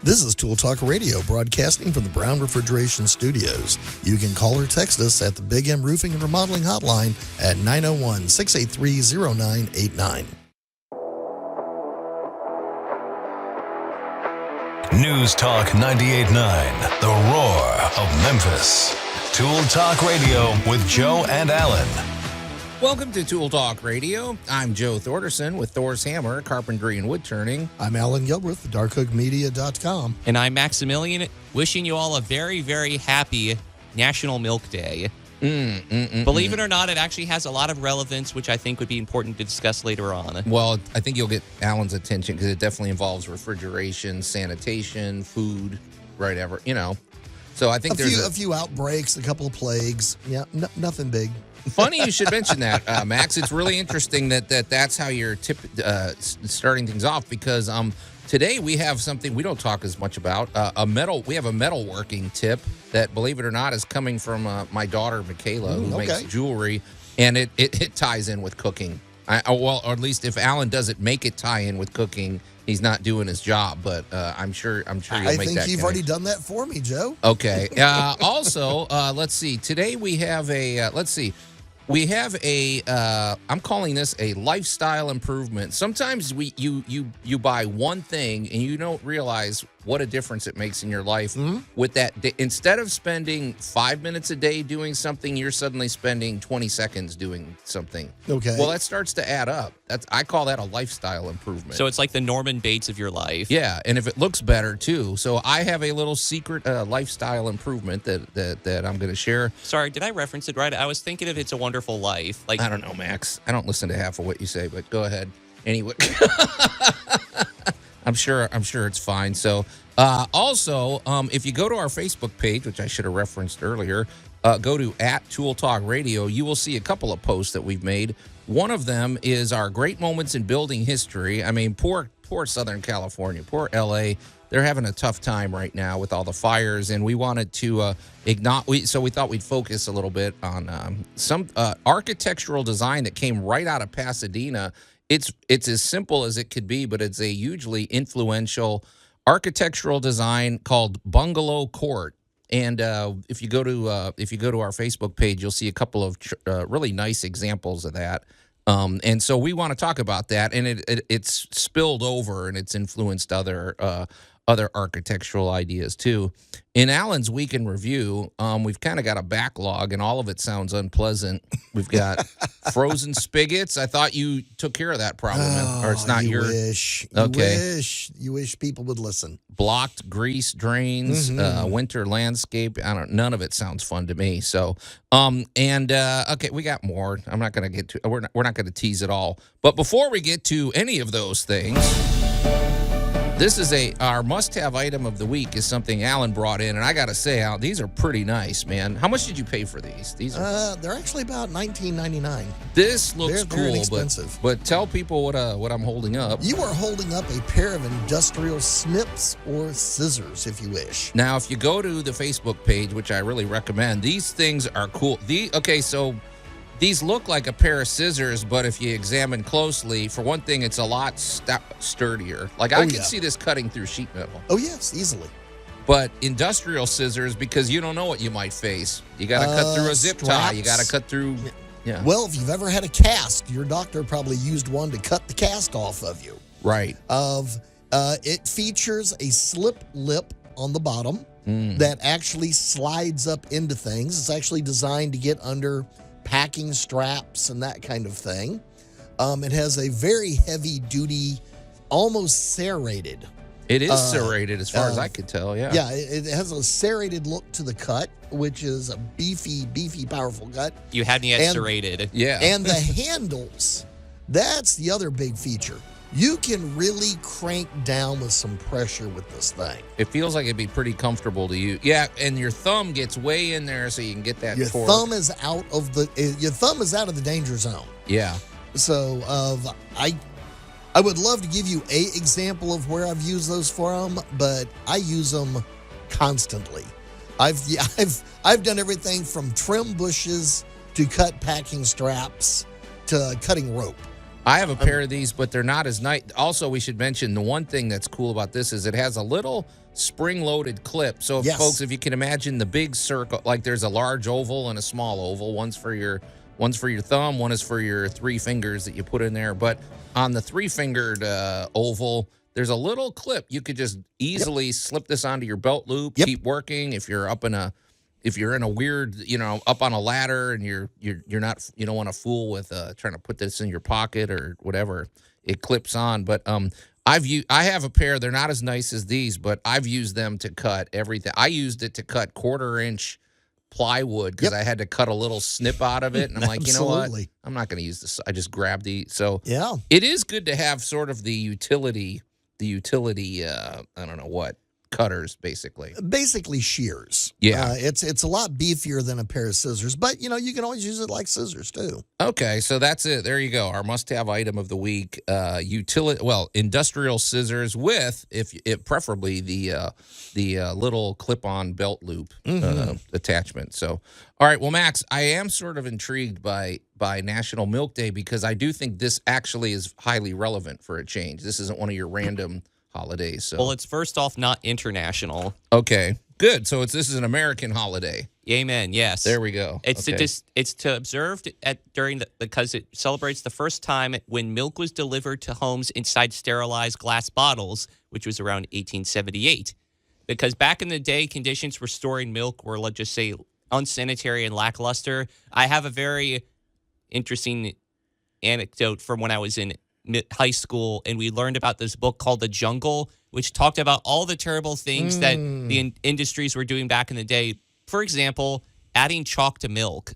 This is Tool Talk Radio, broadcasting from the Brown Refrigeration Studios. You can call or text us at the Big M Roofing and Remodeling Hotline at 901-683-0989. News Talk 98.9, the roar of Memphis. Tool Talk Radio with Joe and Allan. Welcome to Tool Talk Radio. I'm Joe Thorderson with Thor's Hammer, Carpentry and Wood Turning. I'm Allan Gilbreth, darkhookmedia.com. And I'm Maximilian, wishing you all a very, very happy National Milk Day. Believe it or not, it actually has a lot of relevance, which I think would be important to discuss later on. Well, I think you'll get Allan's attention because it definitely involves refrigeration, sanitation, food, whatever, you know. So I think there's a few outbreaks, a couple of plagues. Yeah, nothing big. Funny you should mention that, Max. It's really interesting that's how you're starting things off because today we have something we don't talk as much about. We have a metalworking tip that, believe it or not, is coming from my daughter Michaela, who makes jewelry, and it ties in with cooking. Or at least if Allan doesn't make it tie in with cooking, he's not doing his job. But I'm sure you'll make that. I think you've already done that for me, Joe. Okay. Also, let's see. Today we have I'm calling this a lifestyle improvement. Sometimes you buy one thing and you don't realize what a difference it makes in your life with that. Instead of spending 5 minutes a day doing something, you're suddenly spending 20 seconds doing something. Okay. Well, that starts to add up. I call that a lifestyle improvement. So it's like the Norman Bates of your life. Yeah, and if it looks better too. So I have a little secret lifestyle improvement that I'm going to share. Sorry, did I reference it right? I was thinking of It's a Wonderful Life. Like, I don't know, Max. I don't listen to half of what you say, but go ahead. Anyway. I'm sure it's fine. So, also, if you go to our Facebook page, which I should have referenced earlier, go to @ToolTalkRadio. You will see a couple of posts that we've made. One of them is our great moments in building history. I mean, poor Southern California, poor LA. They're having a tough time right now with all the fires, and we wanted to so we thought we'd focus a little bit on some architectural design that came right out of Pasadena. It's as simple as it could be, but it's a hugely influential architectural design called Bungalow Court. And if you go to our Facebook page, you'll see a couple of really nice examples of that. And so we want to talk about that, and it's spilled over and it's influenced other architectural ideas too. In Allan's Week in Review, we've kind of got a backlog, and all of it sounds unpleasant. We've got frozen spigots. I thought you took care of that problem, or it's not your. You wish people would listen. Blocked grease drains, winter landscape. None of it sounds fun to me. So, okay, we got more. I'm not going to get to. We're not going to tease it all. But before we get to any of those things. This is our must-have item of the week is something Allan brought in, and I got to say, Al, these are pretty nice, man. How much did you pay for these? These are they're actually about $19.99. This looks very cool, inexpensive. But tell people what I'm holding up. You are holding up a pair of industrial snips or scissors, if you wish. Now, if you go to the Facebook page, which I really recommend, these things are cool. So these look like a pair of scissors, but if you examine closely, for one thing, it's a lot sturdier. Like, I can see this cutting through sheet metal. Oh, yes, easily. But industrial scissors, because you don't know what you might face. You got to cut through a zip tie. You got to cut through... Yeah. Well, if you've ever had a cast, your doctor probably used one to cut the cast off of you. Right. It features a slip lip on the bottom that actually slides up into things. It's actually designed to get under packing straps and that kind of thing. It has a very heavy-duty, almost serrated. It is serrated as far as I could tell, yeah. Yeah, it has a serrated look to the cut, which is a beefy, powerful cut. You had me at serrated. Yeah. And the handles, that's the other big feature. You can really crank down with some pressure with this thing. It feels like it'd be pretty comfortable to use. Yeah, and your thumb gets way in there so you can get that your torque. thumb is out of the danger zone. Yeah. So I would love to give you an example of where I've used those from, but I use them constantly. I've done everything from trim bushes to cut packing straps to cutting rope. I have a pair of these, but they're not as nice. Also, we should mention the one thing that's cool about this is it has a little spring-loaded clip. So, folks, if you can imagine the big circle, like there's a large oval and a small oval. One's for your thumb, one is for your 3 fingers that you put in there. But on the 3-fingered oval, there's a little clip. You could just easily slip this onto your belt loop, keep working. If you're in a weird, up on a ladder and you don't want to fool with trying to put this in your pocket or whatever, it clips on. But I have a pair. They're not as nice as these, but I've used them to cut everything. I used it to cut 1/4-inch plywood because I had to cut a little snip out of it, and I'm like, you know what? I'm not going to use this. I just grabbed the. So it is good to have sort of the utility. I don't know what. Cutters, basically shears. It's a lot beefier than a pair of scissors, but you can always use it like scissors too. Okay, so that's it. There you go. Our must-have item of the week: industrial scissors with, preferably the little clip-on belt loop attachment. So, all right. Well, Max, I am sort of intrigued by National Milk Day because I do think this actually is highly relevant for a change. This isn't one of your random holidays. So. Well, it's first off not international. Okay, good. So this is an American holiday. Amen. Yes. There we go. It's to observed because it celebrates the first time when milk was delivered to homes inside sterilized glass bottles, which was around 1878. Because back in the day, conditions for storing milk were, let's just say, unsanitary and lackluster. I have a very interesting anecdote from when I was in high school, and we learned about this book called The Jungle, which talked about all the terrible things that the industries were doing back in the day. For example, adding chalk to milk.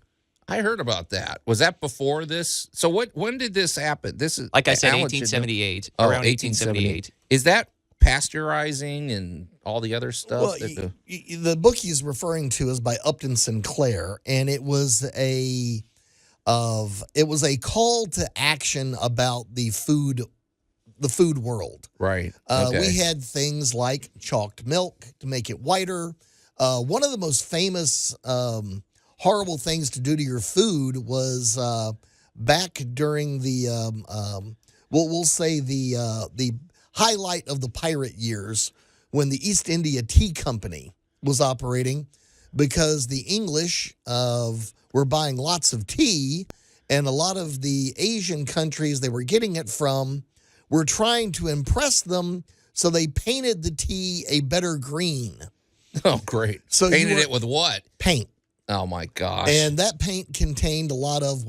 I heard about that. Was that before this? So when did this happen? This is like I said, 1878. Around 1878. Is that pasteurizing and all the other stuff? Well, the book he's referring to is by Upton Sinclair, and it was a call to action about the food world. Right. We had things like chalked milk to make it whiter. One of the most famous horrible things to do to your food was back during the we'll say the highlight of the pirate years when the East India Tea Company was operating, because the English were buying lots of tea, and a lot of the Asian countries they were getting it from were trying to impress them, so they painted the tea a better green. Oh, great. So painted it with what? Paint. Oh, my gosh. And that paint contained a lot of,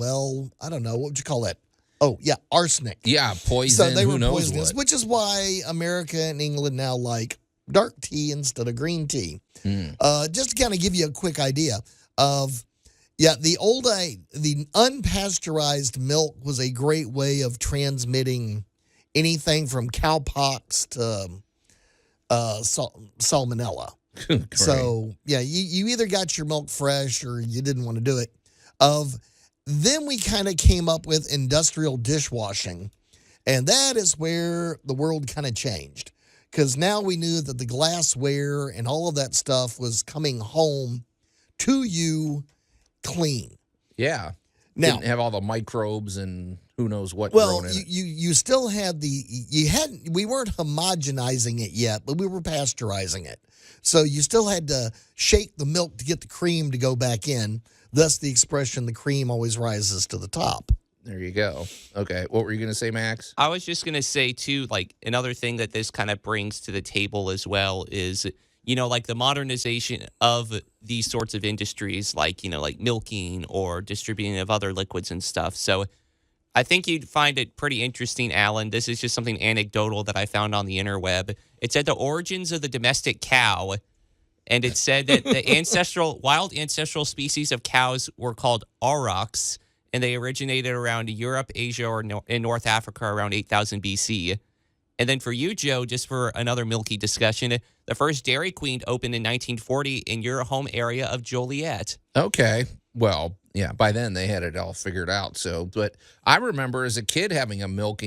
I don't know, what would you call that? Oh, yeah, arsenic. Yeah, poison. So they were Who knows poisonous, which is why America and England now like dark tea instead of green tea. Just to kind of give you a quick idea of, the unpasteurized milk was a great way of transmitting anything from cowpox to salmonella. So, you either got your milk fresh or you didn't want to do it. Then we kind of came up with industrial dishwashing, and that is where the world kind of changed, because now we knew that the glassware and all of that stuff was coming home to you clean. Yeah. Now, didn't have all the microbes and who knows what well, grown in it. you still had we weren't homogenizing it yet, but we were pasteurizing it. So you still had to shake the milk to get the cream to go back in. Thus the expression, the cream always rises to the top. There you go. Okay. What were you going to say, Max? I was just going to say, too, like another thing that this kind of brings to the table as well is, like the modernization of these sorts of industries, like milking or distributing of other liquids and stuff. So I think you'd find it pretty interesting, Allan. This is just something anecdotal that I found on the interweb. It said the origins of the domestic cow. And it said that the wild ancestral species of cows were called aurochs, and they originated around Europe, Asia, or in North Africa around 8000 BC. And then for you, Joe, just for another milky discussion, the first Dairy Queen opened in 1940 in your home area of Joliet. Okay. Well, yeah, by then they had it all figured out. So, but I remember as a kid having a milk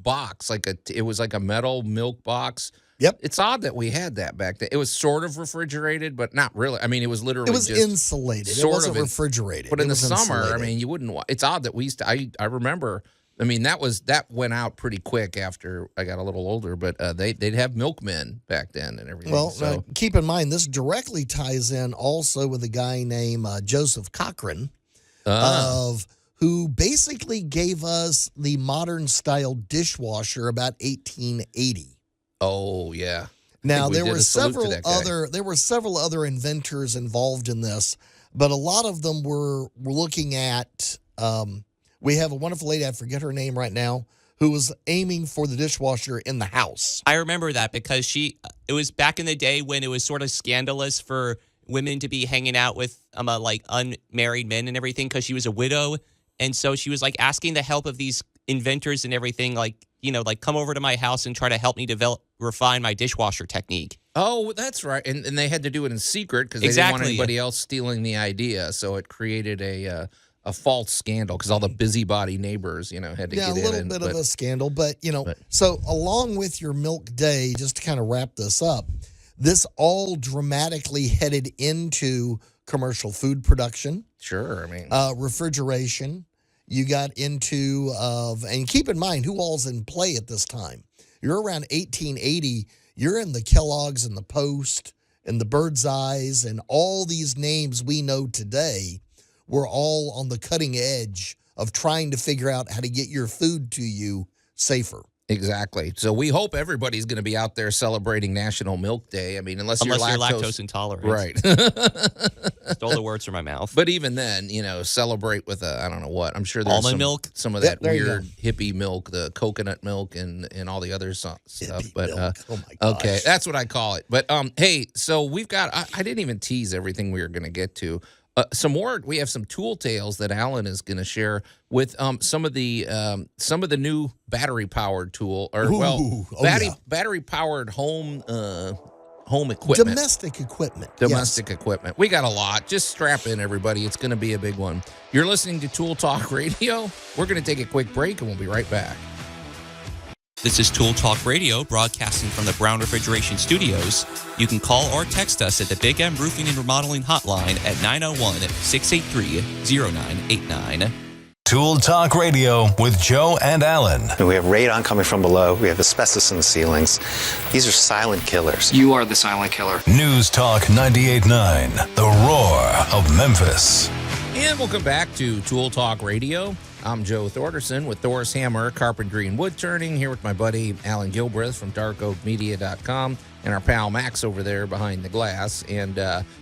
box, it was like a metal milk box Yep. It's odd that we had that back then. It was sort of refrigerated, but not really. I mean, it was literally It was just insulated. It wasn't refrigerated. But in It the was summer, insulated. I mean, you wouldn't. It's odd that we used to. I remember. I mean, that went out pretty quick after I got a little older. But they'd have milkmen back then and everything. Well, so. keep in mind, this directly ties in also with a guy named Joseph Cochran, who basically gave us the modern style dishwasher about 1880. Oh yeah. Now there were several other inventors involved in this, but a lot of them were looking at. We have a wonderful lady, I forget her name right now, who was aiming for the dishwasher in the house. I remember that because it was back in the day when it was sort of scandalous for women to be hanging out with like unmarried men and everything because she was a widow. And so she was like asking the help of these inventors and everything, like, like come over to my house and try to help me refine my dishwasher technique. Oh, that's right. And they had to do it in secret because they didn't want anybody else stealing the idea. So it created a false scandal because all the busybody neighbors, had to get in. Yeah, a little bit of a scandal. But, so along with your milk day, just to kind of wrap this up, this all dramatically headed into commercial food production. Sure. I mean, refrigeration. You got into, and keep in mind who all's in play at this time. You're around 1880. You're in the Kellogg's and the Post and the Bird's Eyes and all these names we know today were all on the cutting edge of trying to figure out how to get your food to you safer. Exactly. So we hope everybody's going to be out there celebrating National Milk Day. I mean, unless you're lactose intolerant. Right. Stole the words from my mouth. But even then, celebrate with I don't know what. I'm sure there's almond milk. Some of that weird hippie milk, the coconut milk and all the other stuff. But milk. Oh my gosh. Okay, that's what I call it. But hey, so we've got I didn't even tease everything we were going to get to. Some more. We have some tool tales that Allan is going to share with some of the new battery powered tool battery powered home equipment, domestic equipment. Domestic equipment. We got a lot. Just strap in, everybody. It's going to be a big one. You're listening to Tool Talk Radio. We're going to take a quick break and we'll be right back. This is Tool Talk Radio, broadcasting from the Brown Refrigeration Studios. You can call or text us at the Big M Roofing and Remodeling Hotline at 901-683-0989. Tool Talk Radio with Joe and Allan. We have radon coming from below. We have asbestos in the ceilings. These are silent killers. You are the silent killer. News Talk 98.9, the roar of Memphis. And welcome back to Tool Talk Radio. I'm Joe Thorderson with Thor's Hammer, Carpentry and Wood Turning, here with my buddy Allan Gilbreth from darkoakmedia.com and our pal Max over there behind the glass. And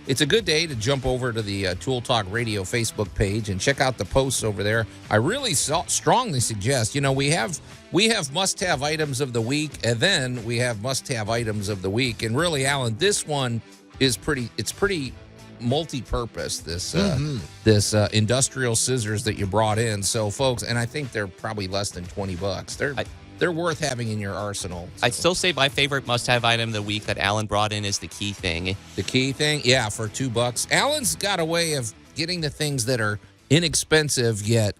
it's a good day to jump over to the Tool Talk Radio Facebook page and check out the posts over there. I really strongly suggest, we have must-have items of the week, and then we have must-have items of the week. And really, Allan, this one is pretty multi-purpose, this industrial scissors that you brought in. So folks, and I think they're probably less than $20. They're worth having in your arsenal. So. I'd still say my favorite must-have item of the week that Allan brought in is the key thing. The key thing? Yeah, for $2. Allan's got a way of getting the things that are inexpensive yet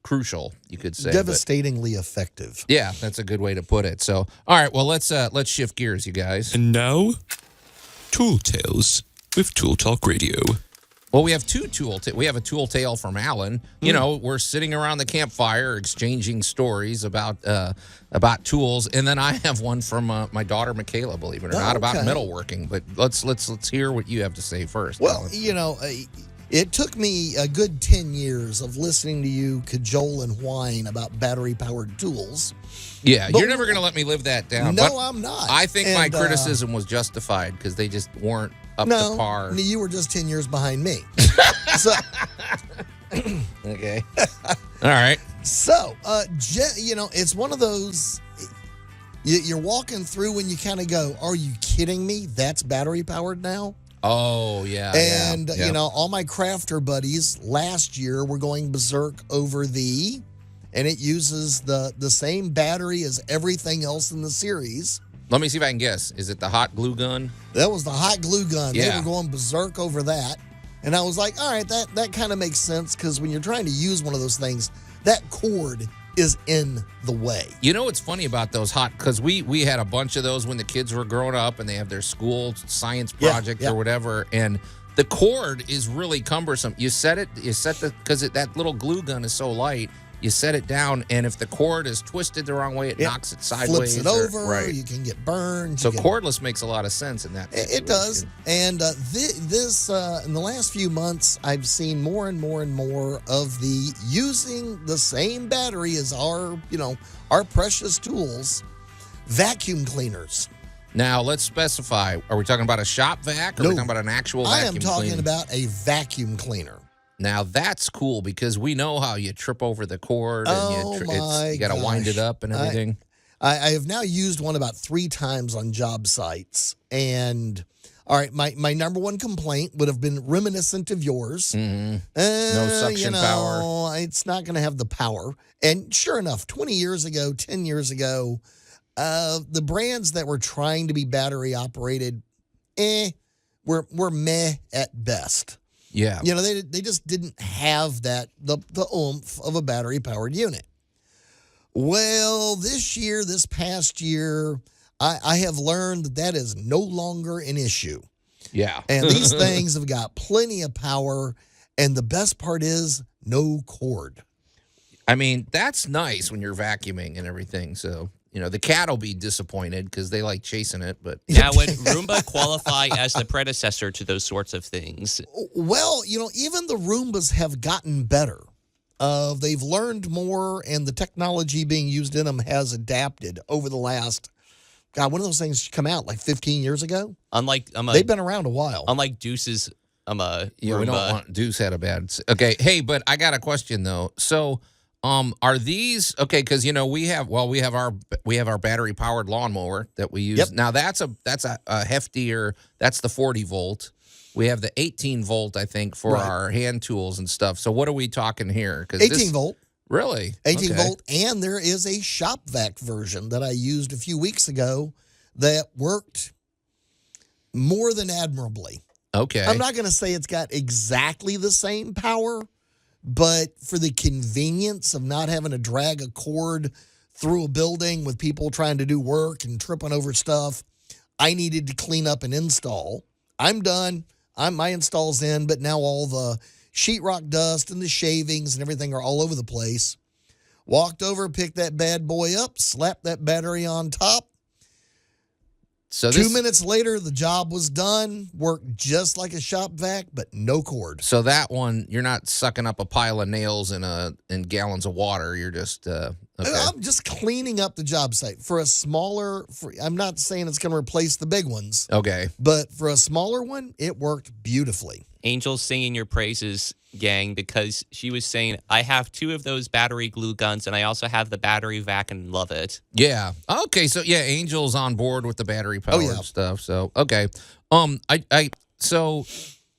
crucial, you could say. Devastatingly effective. Yeah, that's a good way to put it. So, all right, well, let's shift gears, you guys. And now, Tool Tales with Tool Talk Radio. Well, we have we have a tool tale from Allan. We're sitting around the campfire exchanging stories about tools, and then I have one from my daughter Michaela, believe it or not, about metalworking. But let's hear what you have to say first. Well, Allan. It took me a good 10 years of listening to you cajole and whine about battery-powered tools. Yeah, you're never going to let me live that down. No, I'm not. I think my criticism was justified because they just weren't up to par. No, you were just 10 years behind me. So, okay. All right. So, it's one of those, you're walking through and you kind of go, are you kidding me? That's battery-powered now? Oh, yeah. And, all my crafter buddies last year were going berserk over and it uses the same battery as everything else in the series. Let me see if I can guess. Is it the hot glue gun? That was the hot glue gun. Yeah. They were going berserk over that. And I was like, all right, that kind of makes sense because when you're trying to use one of those things, that cord is in the way. You know what's funny about those because we had a bunch of those when the kids were growing up and they have their school science project or whatever, and the cord is really cumbersome. Because that little glue gun is so light, you set it down, and if the cord is twisted the wrong way, it knocks it sideways. Flips it over, you can get burned. So cordless makes a lot of sense in that situation. It does. And this in the last few months, I've seen more and more and more of the using the same battery as our precious tools, vacuum cleaners. Now, let's specify. Are we talking about a shop vac, or are we talking about an actual vacuum cleaner? I am talking about a vacuum cleaner. Now, that's cool because we know how you trip over the cord and you got to wind it up and everything. I have now used one about 3 times on job sites. And, all right, my number one complaint would have been reminiscent of yours. Mm-hmm. No suction power. It's not going to have the power. And sure enough, 20 years ago, 10 years ago, the brands that were trying to be battery operated, were meh at best. Yeah. They just didn't have the oomph of a battery powered unit. Well, this past year, I have learned that is no longer an issue. Yeah. And these things have got plenty of power, and the best part is no cord. I mean, that's nice when you're vacuuming and everything. So, the cat will be disappointed because they like chasing it. But now, would Roomba qualify as the predecessor to those sorts of things? Well, even the Roombas have gotten better. They've learned more, and the technology being used in them has adapted over the last. God, one of those things come out like 15 years ago. They've been around a while. Unlike Deuce's, Roomba. We don't want Deuce had a bad. Okay, hey, but I got a question though. So. Are these okay? Because we have our battery powered lawnmower that we use. Yep. Now that's a heftier. That's the 40 volt. We have the 18 volt, I think, for our hand tools and stuff. So what are we talking here? 18 volt. Really? 18 volt, and there is a shop vac version that I used a few weeks ago that worked more than admirably. Okay. I'm not going to say it's got exactly the same power. But for the convenience of not having to drag a cord through a building with people trying to do work and tripping over stuff, I needed to clean up and install. I'm done. My install's in, but now all the sheetrock dust and the shavings and everything are all over the place. Walked over, picked that bad boy up, slapped that battery on top. So 2 minutes later, the job was done. Worked just like a shop vac, but no cord. So that one, you're not sucking up a pile of nails in gallons of water. You're just okay. I'm just cleaning up the job site for a smaller. I'm not saying it's going to replace the big ones. Okay, but for a smaller one, it worked beautifully. Angel's singing your praises, gang, because she was saying, I have 2 of those battery glue guns, and I also have the battery vac and love it. Yeah. Okay. So yeah, Angel's on board with the battery powered stuff. So okay. So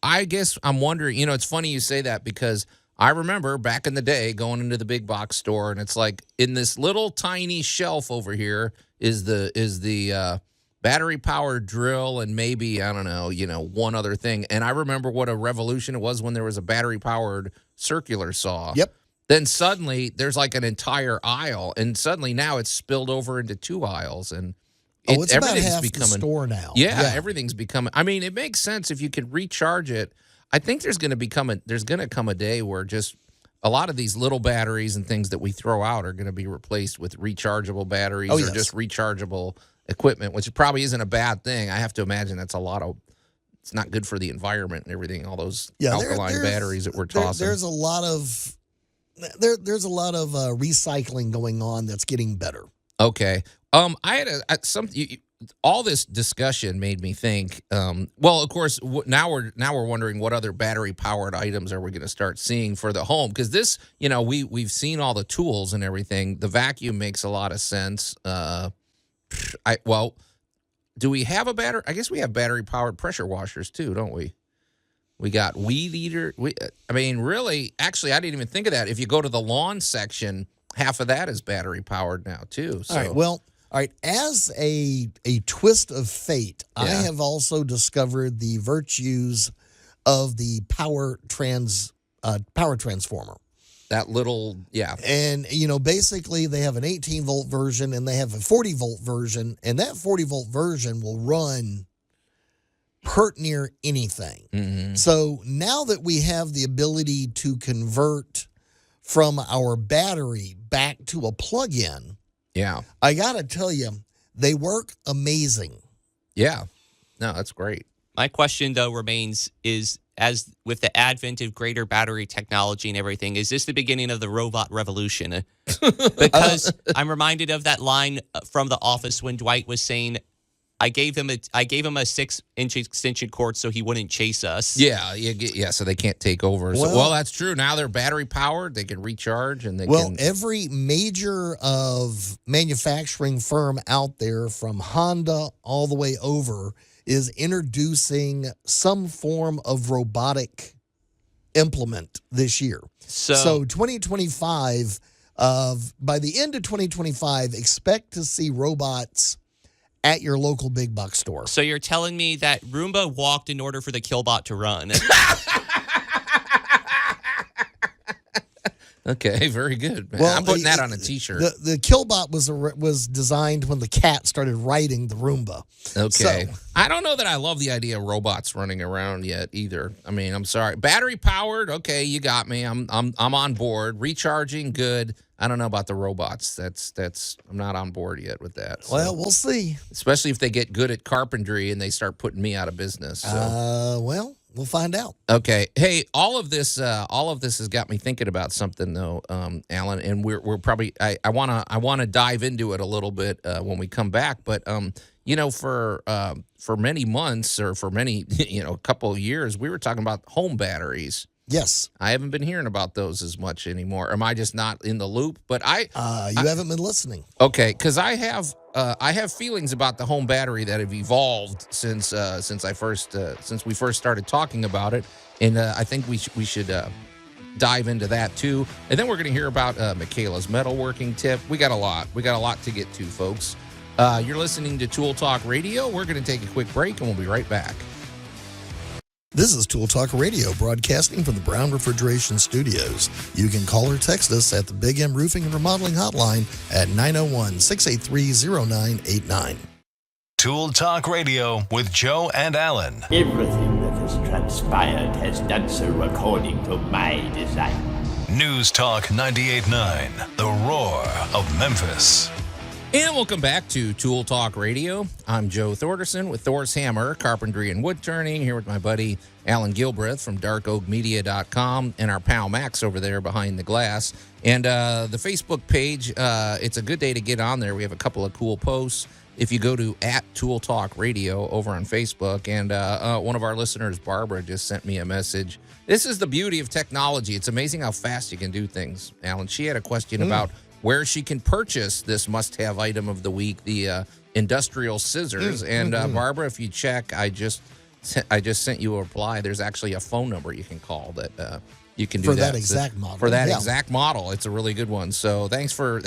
I guess I'm wondering. It's funny you say that because I remember back in the day going into the big box store, and it's like in this little tiny shelf over here is the battery powered drill and maybe, I don't know, one other thing. And I remember what a revolution it was when there was a battery powered circular saw. Yep. Then suddenly there's like an entire aisle, and suddenly now it's spilled over into 2 aisls, and it's about half the store now. Yeah, everything's becoming. I mean, it makes sense if you could recharge it. I think there's going to come a day where just a lot of these little batteries and things that we throw out are going to be replaced with rechargeable batteries or just rechargeable equipment, which probably isn't a bad thing. I have to imagine it's not good for the environment and everything, all those alkaline batteries that we're tossing. There's a lot of recycling going on that's getting better. Okay. I had all this discussion made me think, well, of course, now we're wondering what other battery powered items are we going to start seeing for the home? Because this, we've seen all the tools and everything. The vacuum makes a lot of sense. Do we have a battery? I guess we have battery powered pressure washers too, don't we? We got weed eater. Really, actually, I didn't even think of that. If you go to the lawn section, half of that is battery powered now too. So. All right. As a twist of fate, I have also discovered the virtues of the power transformer. That little, yeah. And, basically they have an 18-volt version and they have a 40-volt version. And that 40-volt version will run pert near anything. Mm-hmm. So now that we have the ability to convert from our battery back to a plug-in, Yeah. I got to tell you, they work amazing. Yeah. No, that's great. My question, though, remains is, as with the advent of greater battery technology and everything, is this the beginning of the robot revolution? Because I'm reminded of that line from The Office when Dwight was saying, I gave him a 6-inch extension cord so he wouldn't chase us. Yeah. So they can't take over. Well, that's true. Now they're battery powered. They can recharge and they can. Every major of manufacturing firm out there, from Honda all the way over, is introducing some form of robotic implement this year. So 2025, by the end of 2025, expect to see robots at your local big box store. So you're telling me that Roomba walked in order for the Killbot to run? Okay, very good. Well, I'm putting that on a T-shirt. The Killbot was designed when the cat started riding the Roomba. Okay. So, I don't know that I love the idea of robots running around yet either. I mean, I'm sorry. Battery powered, okay, you got me. I'm on board. Recharging, good. I don't know about the robots. That's I'm not on board yet with that. So. Well, we'll see. Especially if they get good at carpentry and they start putting me out of business. So. We'll find out. Okay. Hey, all of this has got me thinking about something though, Allan, and we're probably I wanna dive into it a little bit when we come back. But for many months or for many a couple of years, we were talking about home batteries. Yes. I haven't been hearing about those as much anymore. Am I just not in the loop? But you haven't been listening. Okay, because I have feelings about the home battery that have evolved since we first started talking about it, and I think we should dive into that too. And then we're going to hear about Michaela's metalworking tip. We got a lot to get to, folks. You're listening to Tool Talk Radio. We're going to take a quick break, and we'll be right back. This is Tool Talk Radio, broadcasting from the Brown Refrigeration Studios. You can call or text us at the Big M Roofing and Remodeling Hotline at 901-683-0989. Tool Talk Radio with Joe and Allan. Everything that has transpired has done so according to my design. News Talk 98.9, the roar of Memphis. And welcome back to Tool Talk Radio. I'm Joe Thorderson with Thor's Hammer, Carpentry and Wood Turning, here with my buddy Allan Gilbreth from darkoakmedia.com and our pal Max over there behind the glass. And the Facebook page, it's a good day to get on there. We have a couple of cool posts. If you go to @Tool Talk Radio over on Facebook, and one of our listeners, Barbara, just sent me a message. This is the beauty of technology. It's amazing how fast you can do things, Allan. She had a question about where she can purchase this must-have item of the week, the industrial scissors. And Barbara, if you check, I just sent you a reply. There's actually a phone number you can call that you can do for that exact model. For that exact model, it's a really good one. So thanks for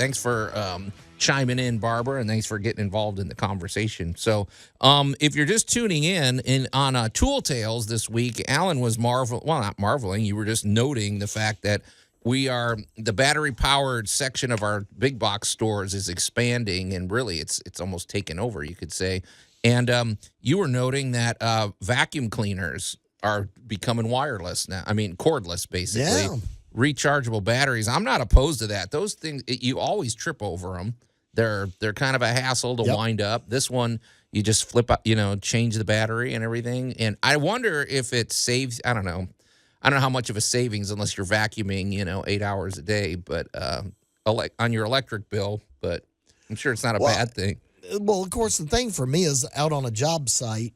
chiming in, Barbara, and thanks for getting involved in the conversation. So if you're just tuning in on Tool Tales this week, Allan was not marveling. You were just noting the fact that the battery powered section of our big box stores is expanding, and really it's almost taken over, you could say. And you were noting that vacuum cleaners are becoming wireless now. I mean, cordless, basically. Yeah. Rechargeable batteries. I'm not opposed to that. Those things, you always trip over them. They're kind of a hassle to wind up. This one, you just flip out, change the battery and everything. And I wonder if it saves, I don't know how much of a savings unless you're vacuuming, 8 hours a day, but on your electric bill, but I'm sure it's not a bad thing. Well, of course, the thing for me is out on a job site,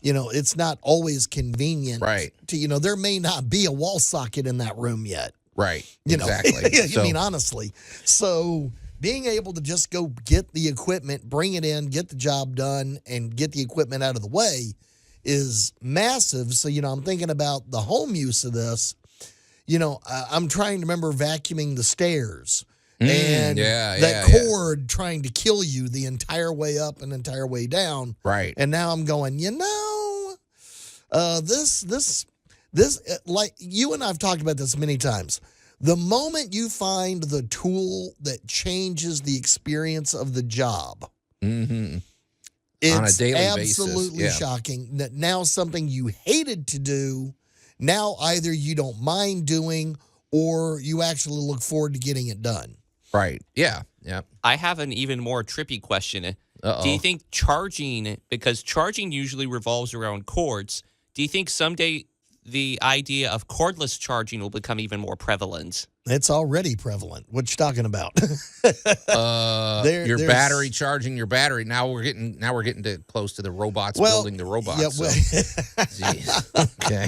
it's not always convenient. Right. There may not be a wall socket in that room yet. Right. Exactly. I mean, honestly. So being able to just go get the equipment, bring it in, get the job done, and get the equipment out of the way is massive. So, I'm thinking about the home use of this. I'm trying to remember vacuuming the stairs and that cord trying to kill you the entire way up and entire way down. Right. And now I'm going, this, like you and I've talked about this many times. The moment you find the tool that changes the experience of the job, On a it's daily basis, absolutely yeah. shocking that now something you hated to do, now either you don't mind doing or you actually look forward to getting it done. Right. Yeah. Yeah. I have an even more trippy question. Uh-oh. Do you think charging, because charging usually revolves around cords, do you think someday the idea of cordless charging will become even more prevalent? It's already prevalent. What you talking about? Your there's- battery charging your battery. Now we're getting to close to the robots building the robots. Yeah, Jeez. Okay.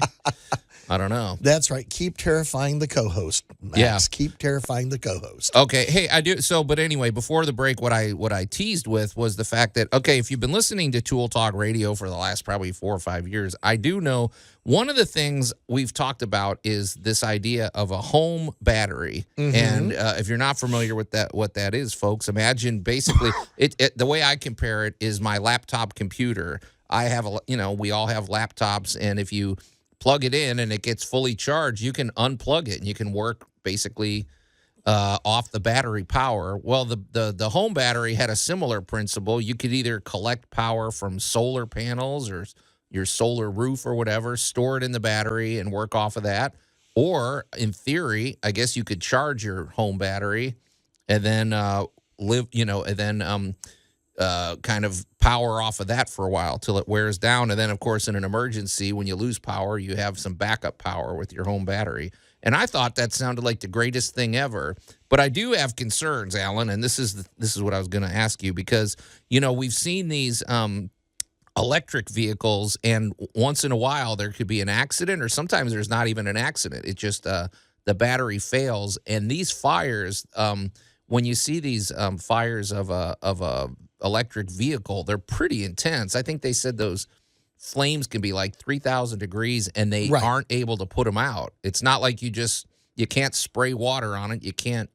I don't know. That's right. Keep terrifying the co-host, Max. Yeah. Keep terrifying the co-host. Okay. Hey, I do. So, but anyway, before the break, what I teased with was the fact that, okay, if you've been listening to Tool Talk Radio for the last probably 4 or 5 years, I do know one of the things we've talked about is this idea of a home battery. And if you're not familiar with that, what that is, folks, imagine basically the way I compare it is my laptop computer. I have we all have laptops, and if you plug it in and it gets fully charged, you can unplug it and you can work basically off the battery power. Well, the home battery had a similar principle. You could either collect power from solar panels or your solar roof or whatever, store it in the battery and work off of that. Or in theory, I guess you could charge your home battery and then kind of power off of that for a while till it wears down. And then, of course, in an emergency, when you lose power, you have some backup power with your home battery. And I thought that sounded like the greatest thing ever. But I do have concerns, Allan, and this is what I was going to ask you, because, we've seen these electric vehicles, and once in a while there could be an accident, or sometimes there's not even an accident. It just the battery fails. And these fires, when you see these fires of a electric vehicle, they're pretty intense. I think they said those flames can be like 3,000 degrees and they aren't able to put them out. It's not like you can't spray water on it. You can't,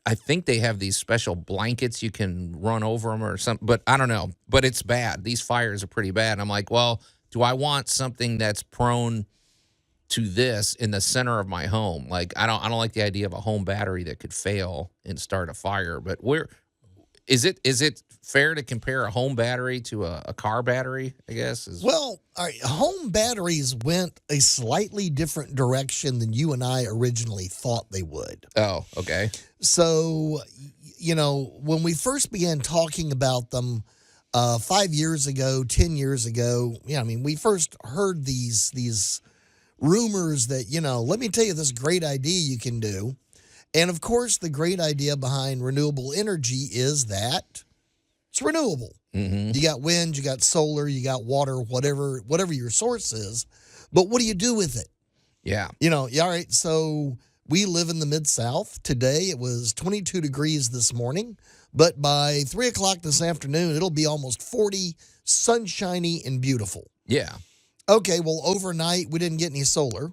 I think they have these special blankets you can run over them or something, but I don't know. But it's bad. These fires are pretty bad. I'm like, well, do I want something that's prone to this in the center of my home? Like, I don't like the idea of a home battery that could fail and start a fire. But is it fair to compare a home battery to a car battery, I guess? Well, all right, home batteries went a slightly different direction than you and I originally thought they would. Oh, okay. So, when we first began talking about them 5 years ago, 10 years ago, we first heard these rumors that, let me tell you this great idea you can do. And of course, the great idea behind renewable energy is that it's renewable. Mm-hmm. You got wind, you got solar, you got water, whatever your source is. But what do you do with it? Yeah. All right. So we live in the Mid-South. Today it was 22 degrees this morning, but by 3 o'clock this afternoon, it'll be almost 40, sunshiny and beautiful. Yeah. Okay. Well, overnight we didn't get any solar.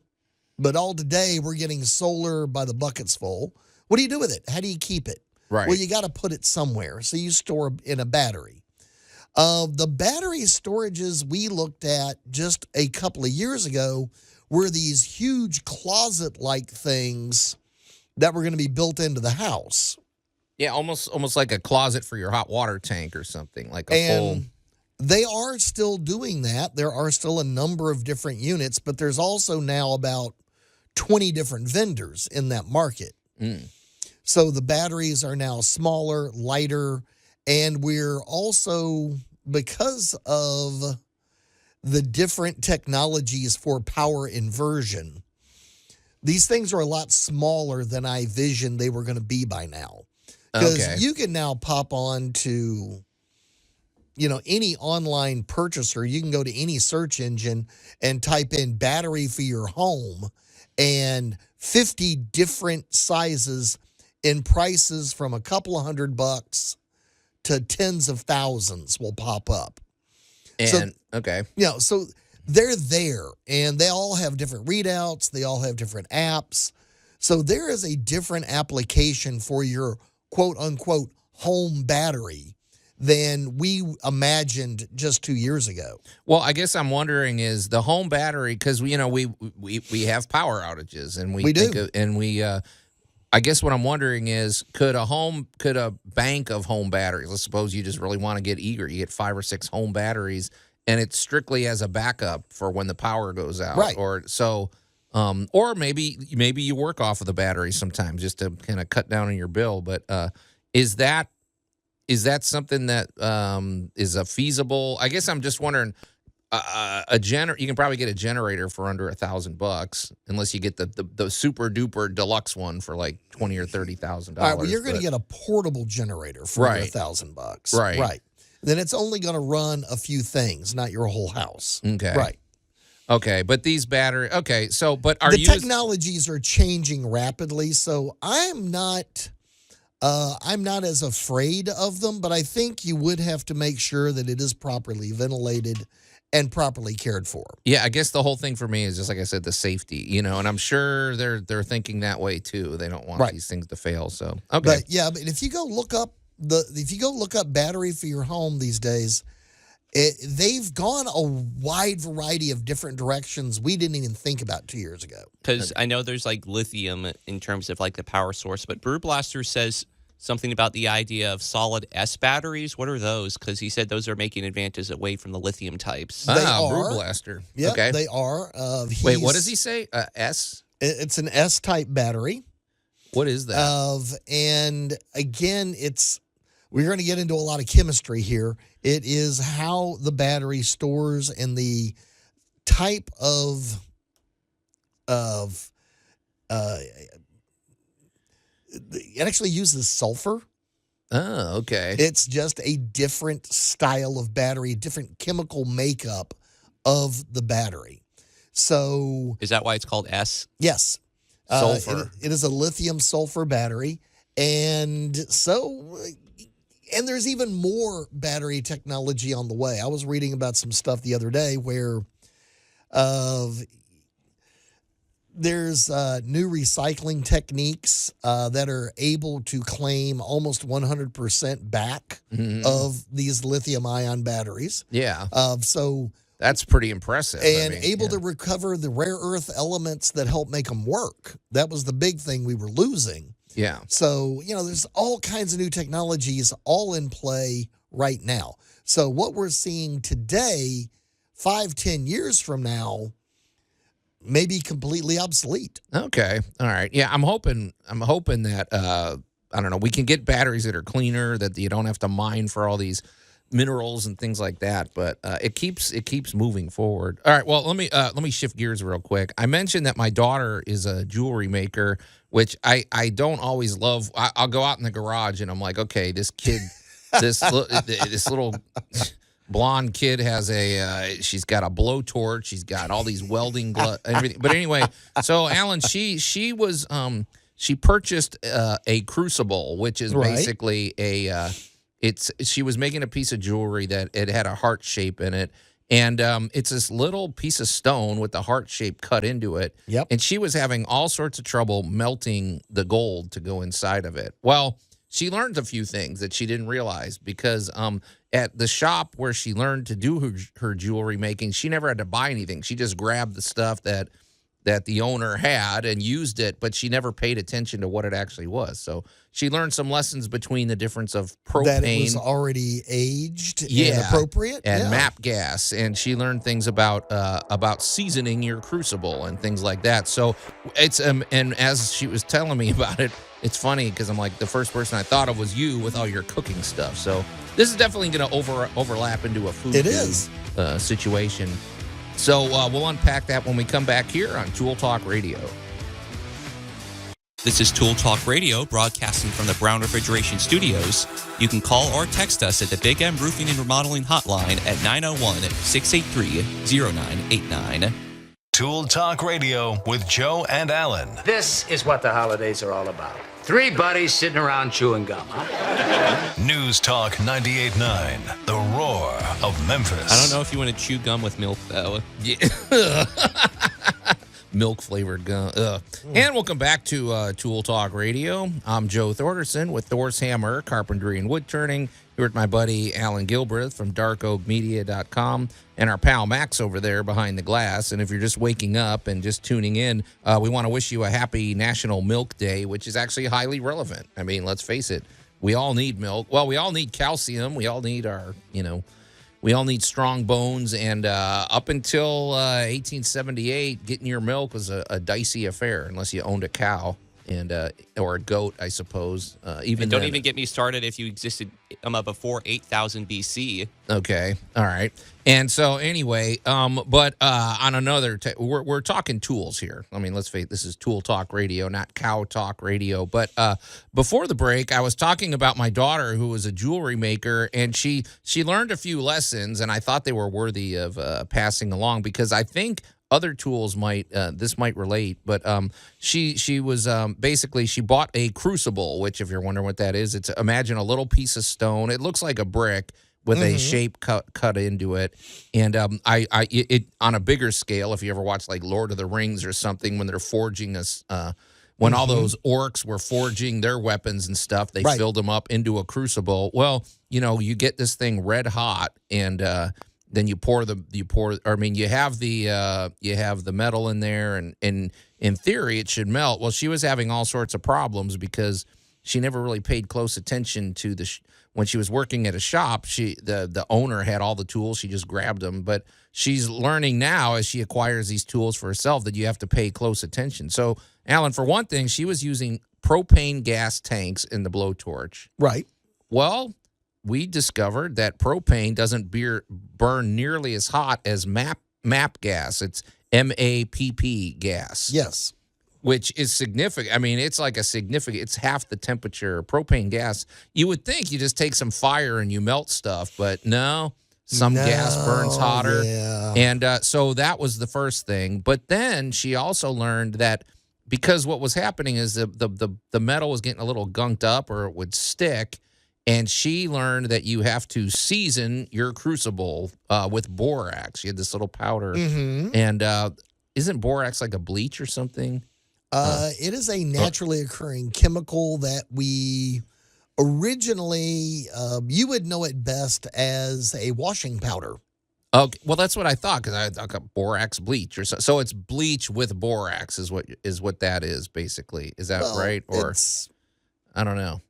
But all today, we're getting solar by the buckets full. What do you do with it? How do you keep it? Right. Well, you got to put it somewhere. So you store in a battery. The battery storages we looked at just a couple of years ago were these huge closet-like things that were going to be built into the house. Yeah, almost like a closet for your hot water tank or something, like a full. They are still doing that. There are still a number of different units, but there's also now about 20 different vendors in that market. So the batteries are now smaller, lighter, and we're also, because of the different technologies for power inversion, these things are a lot smaller than I visioned they were going to be by now. Because you can now pop on to any online purchaser. You can go to any search engine and type in battery for your home, and 50 different sizes in prices from a couple of $100 to tens of thousands will pop up. And so they're there, and they all have different readouts. They all have different apps. So there is a different application for your quote unquote home battery than we imagined just 2 years ago. Well, I guess I'm wondering is the home battery, because we have power outages and We do. I guess what I'm wondering is could a bank of home batteries, let's suppose you just really want to get eager, you get 5 or 6 home batteries and it's strictly as a backup for when the power goes out. Right. Or maybe you work off of the battery sometimes just to kind of cut down on your bill. But is that something that is a feasible? I guess I'm just wondering. You can probably get a generator for under $1,000 unless you get the super duper deluxe one for like $20,000 or $30,000. All right, well, you're going to get a portable generator for under $1,000. Right. Then it's only going to run a few things, not your whole house. Okay. Right. Okay, but these battery. Okay, so but are the you technologies are changing rapidly, so I'm not as afraid of them, but I think you would have to make sure that it is properly ventilated and properly cared for. Yeah, I guess the whole thing for me is just like I said, the safety, and I'm sure they're thinking that way too. They don't want these things to fail. So okay, but if you go look up battery for your home these days, they've gone a wide variety of different directions we didn't even think about 2 years ago. Because I know there's like lithium in terms of like the power source, but Brew Blaster says something about the idea of solid S batteries. What are those? Because he said those are making advances away from the lithium types. They are. Brew Blaster. Yeah, okay. They are. Wait, what does he say? S? It's an S-type battery. What is that? And again, we're going to get into a lot of chemistry here. It is how the battery stores and the type of it actually uses sulfur. Oh, okay. It's just a different style of battery, different chemical makeup of the battery. So is that why it's called S? Yes. Sulfur. It is a lithium sulfur battery. And there's even more battery technology on the way. I was reading about some stuff the other day where there's new recycling techniques that are able to claim almost 100% back of these lithium-ion batteries. Yeah. So that's pretty impressive. And able to recover the rare earth elements that help make them work. That was the big thing we were losing. Yeah. So, there's all kinds of new technologies all in play right now. So what we're seeing today, 5-10 years from now, may be completely obsolete. Okay. All right. Yeah, I'm hoping that I don't know, we can get batteries that are cleaner, that you don't have to mine for all these minerals and things like that, but it keeps moving forward. All right, well, let me shift gears real quick. I mentioned that my daughter is a jewelry maker, which I don't always love. I'll go out in the garage and I'm like, okay, this kid, this little blonde kid has she's got a blowtorch, she's got all these welding gloves, everything. But anyway, so Allan, she purchased a crucible, which is basically she was making a piece of jewelry that it had a heart shape in it. And it's this little piece of stone with the heart shape cut into it. Yep. And she was having all sorts of trouble melting the gold to go inside of it. Well, she learned a few things that she didn't realize because at the shop where she learned to do her jewelry making, she never had to buy anything. She just grabbed the stuff that the owner had and used it, but she never paid attention to what it actually was. So she learned some lessons between the difference of propane. That it was already aged and appropriate. And MAP gas. And she learned things about seasoning your crucible and things like that. So it's and as she was telling me about it, it's funny because I'm like, the first person I thought of was you with all your cooking stuff. So this is definitely going to overlap into a food situation. So we'll unpack that when we come back here on Tool Talk Radio. This is Tool Talk Radio, broadcasting from the Brown Refrigeration Studios. You can call or text us at the Big M Roofing and Remodeling Hotline at 901-683-0989. Tool Talk Radio with Joe and Allan. This is what the holidays are all about. Three buddies sitting around chewing gum, huh? News Talk 98.9, the roar of Memphis. I don't know if you want to chew gum with milk, though. Yeah. Milk-flavored gum. And welcome back to Tool Talk Radio. I'm Joe Thorderson with Thor's Hammer, Carpentry and Wood Turning. Here with my buddy Allan Gilbreth from darkoakmedia.com and our pal Max over there behind the glass. And if you're just waking up and just tuning in, we want to wish you a happy National Milk Day, which is actually highly relevant. I mean, let's face it. We all need milk. Well, we all need calcium. We all need we all need strong bones. And up until 1878, getting your milk was a dicey affair unless you owned a cow and or a goat, I suppose. And don't even get me started if you existed before 8000 BC. Okay, all right. And so anyway, but on another, we're talking tools here. I mean, let's face it, this is Tool Talk Radio, not Cow Talk Radio. But before the break, I was talking about my daughter who was a jewelry maker, and she learned a few lessons, and I thought they were worthy of passing along because I think other tools this might relate, but she was basically she bought a crucible, which if you're wondering what that is, imagine a little piece of stone. It looks like a brick with a shape cut into it, and it on a bigger scale. If you ever watch like Lord of the Rings or something, when they're forging when all those orcs were forging their weapons and stuff, they filled them up into a crucible. Well, you get this thing red hot and. Then you have the metal in there, and in theory it should melt. Well, she was having all sorts of problems because she never really paid close attention to when she was working at a shop. The owner had all the tools; she just grabbed them. But she's learning now as she acquires these tools for herself that you have to pay close attention. So, Allan, for one thing, she was using propane gas tanks in the blowtorch. Right. Well, we discovered that propane doesn't burn nearly as hot as MAP gas. It's MAPP gas. Yes. Which is significant. I mean, it's it's half the temperature. Propane gas, you would think you just take some fire and you melt stuff, but no, gas burns hotter. Yeah. And so that was the first thing. But then she also learned that because what was happening is the metal was getting a little gunked up or it would stick. And she learned that you have to season your crucible with borax. She had this little powder. Mm-hmm. And isn't borax like a bleach or something? It is a naturally occurring chemical that we originally, you would know it best as a washing powder. Okay, well, that's what I thought because I thought borax bleach or so. So it's bleach with borax is what that is basically. Is that right? Or I don't know.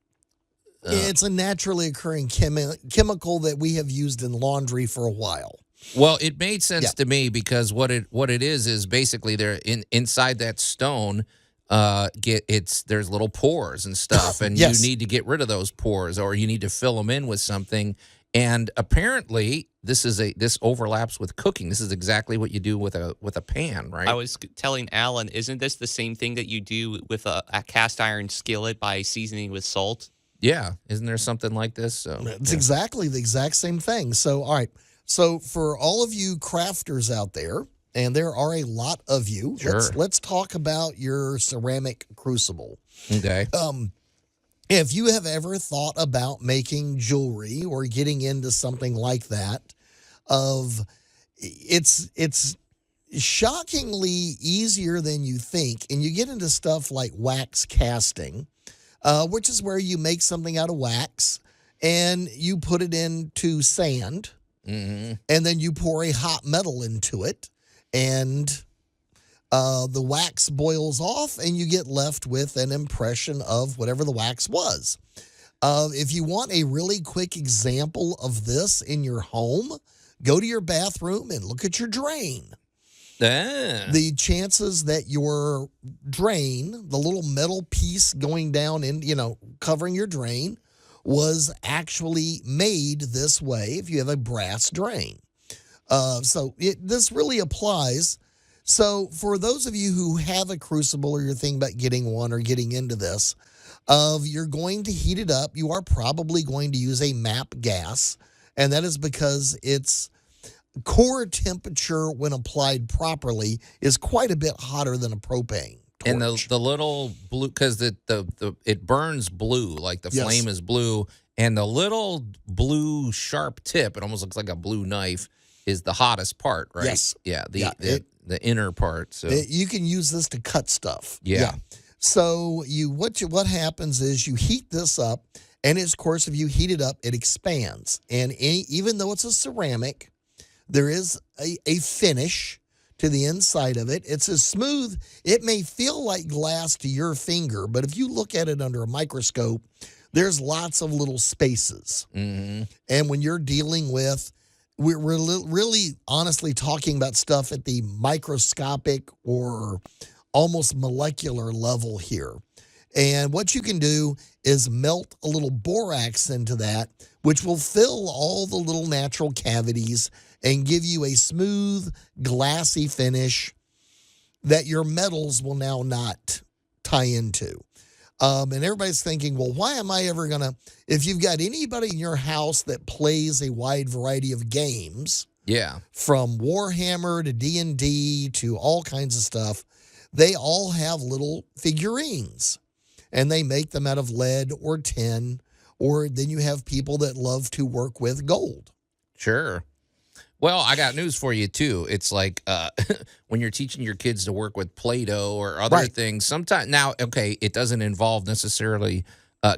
It's a naturally occurring chemical that we have used in laundry for a while. Well, it made sense to me because what it is basically there inside that stone. There's little pores and stuff, and yes. You need to get rid of those pores, or you need to fill them in with something. And apparently, this overlaps with cooking. This is exactly what you do with a pan, right? I was telling Allan, isn't this the same thing that you do with a cast iron skillet by seasoning with salt? Yeah, isn't there something like this? So it's exactly the exact same thing. So, all right. So, for all of you crafters out there, and there are a lot of you, sure. let's talk about your ceramic crucible. Okay. If you have ever thought about making jewelry or getting into something like that, it's shockingly easier than you think, and you get into stuff like wax casting. Which is where you make something out of wax and you put it into sand, and then you pour a hot metal into it, and the wax boils off, and you get left with an impression of whatever the wax was. If you want a really quick example of this in your home, go to your bathroom and look at your drain. The chances that your drain, the little metal piece going down in, covering your drain, was actually made this way if you have a brass drain. This really applies. So for those of you who have a crucible or you're thinking about getting one or getting into this, you're going to heat it up. You are probably going to use a MAP gas, and that is because its core temperature when applied properly is quite a bit hotter than a propane torch. And the little blue, because it burns blue, like the flame is blue, and the little blue sharp tip, it almost looks like a blue knife, is the hottest part, right? Yes. Yeah, the inner part. So you can use this to cut stuff. Yeah. So what happens is you heat this up, And of course, if you heat it up, it expands. And even though it's a ceramic, there is a finish to the inside of it. It's as smooth. It may feel like glass to your finger, but if you look at it under a microscope, there's lots of little spaces. Mm-hmm. And when you're dealing with, we're really honestly talking about stuff at the microscopic or almost molecular level here. And what you can do is melt a little borax into that, which will fill all the little natural cavities and give you a smooth, glassy finish that your metals will now not tie into. And everybody's thinking, well, why am I ever going to, if you've got anybody in your house that plays a wide variety of games, from Warhammer to D&D to all kinds of stuff, they all have little figurines. And they make them out of lead or tin, or then you have people that love to work with gold. Sure. Well, I got news for you, too. It's like when you're teaching your kids to work with Play-Doh or other things, sometimes, now, okay, it doesn't involve necessarily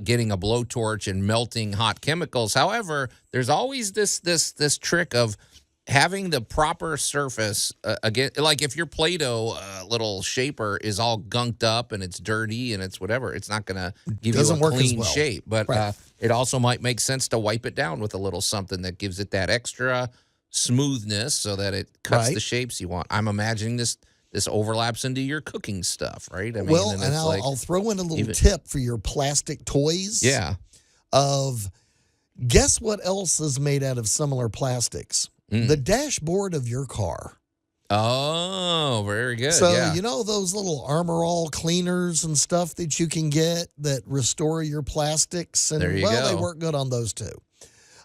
getting a blowtorch and melting hot chemicals. However, there's always this trick of having the proper surface, again, like if your Play-Doh little shaper is all gunked up and it's dirty and it's whatever, it's not going to give you a clean shape. But it also might make sense to wipe it down with a little something that gives it that extra smoothness so that it cuts the shapes you want. I'm imagining this overlaps into your cooking stuff, right? I mean, well, and I'll throw in a little tip for your plastic toys. Yeah. Of guess what else is made out of similar plastics? The dashboard of your car. Oh, very good. So, you know those little Armor All cleaners and stuff that you can get that restore your plastics? And, there you go. They work good on those too.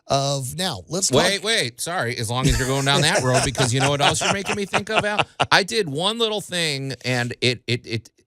Now, let's talk. Wait. Sorry. As long as you're going down that road, because you know what else you're making me think of, Al? I did one little thing, and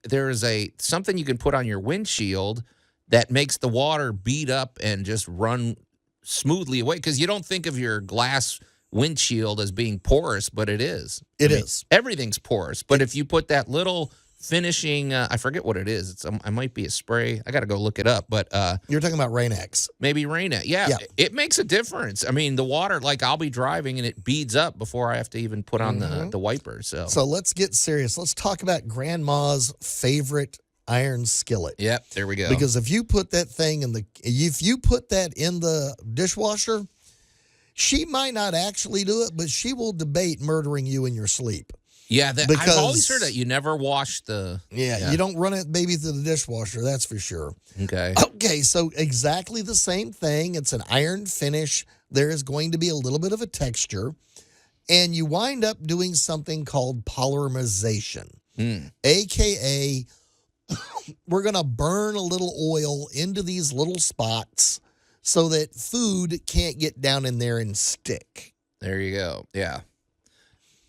there is something you can put on your windshield that makes the water bead up and just run smoothly away, because you don't think of your glass windshield as being porous, but it is. It is. Everything's porous. But if you put that little finishing, I forget what it is. It might be a spray. I got to go look it up. But you're talking about Rain-X. Maybe Rain-X. Yeah, it makes a difference. I mean, the water, like I'll be driving and it beads up before I have to even put on the wipers. So let's get serious. Let's talk about Grandma's favorite iron skillet. Yep, there we go. Because if you put that thing in the dishwasher, she might not actually do it, but she will debate murdering you in your sleep. Yeah, I've always heard that you never wash the... Yeah, you don't run it maybe through the dishwasher, that's for sure. Okay, so exactly the same thing. It's an iron finish. There is going to be a little bit of a texture. And you wind up doing something called polymerization, a.k.a. we're going to burn a little oil into these little spots so that food can't get down in there and stick. There you go. Yeah.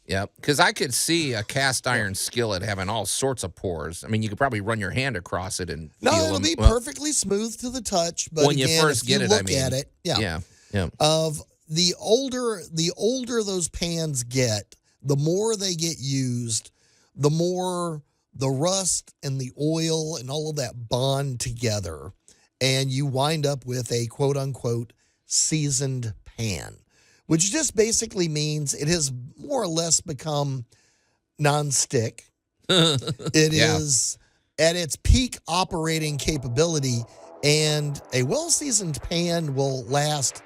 Yep. Because I could see a cast iron skillet having all sorts of pores. I mean, you could probably run your hand across it and it'll be perfectly smooth to the touch. But when you first get it, I mean, at it, yeah. Of the older those pans get, the more they get used, the more the rust and the oil and all of that bond together. And you wind up with a quote-unquote seasoned pan, which just basically means it has more or less become nonstick. It is at its peak operating capability, and a well-seasoned pan will last,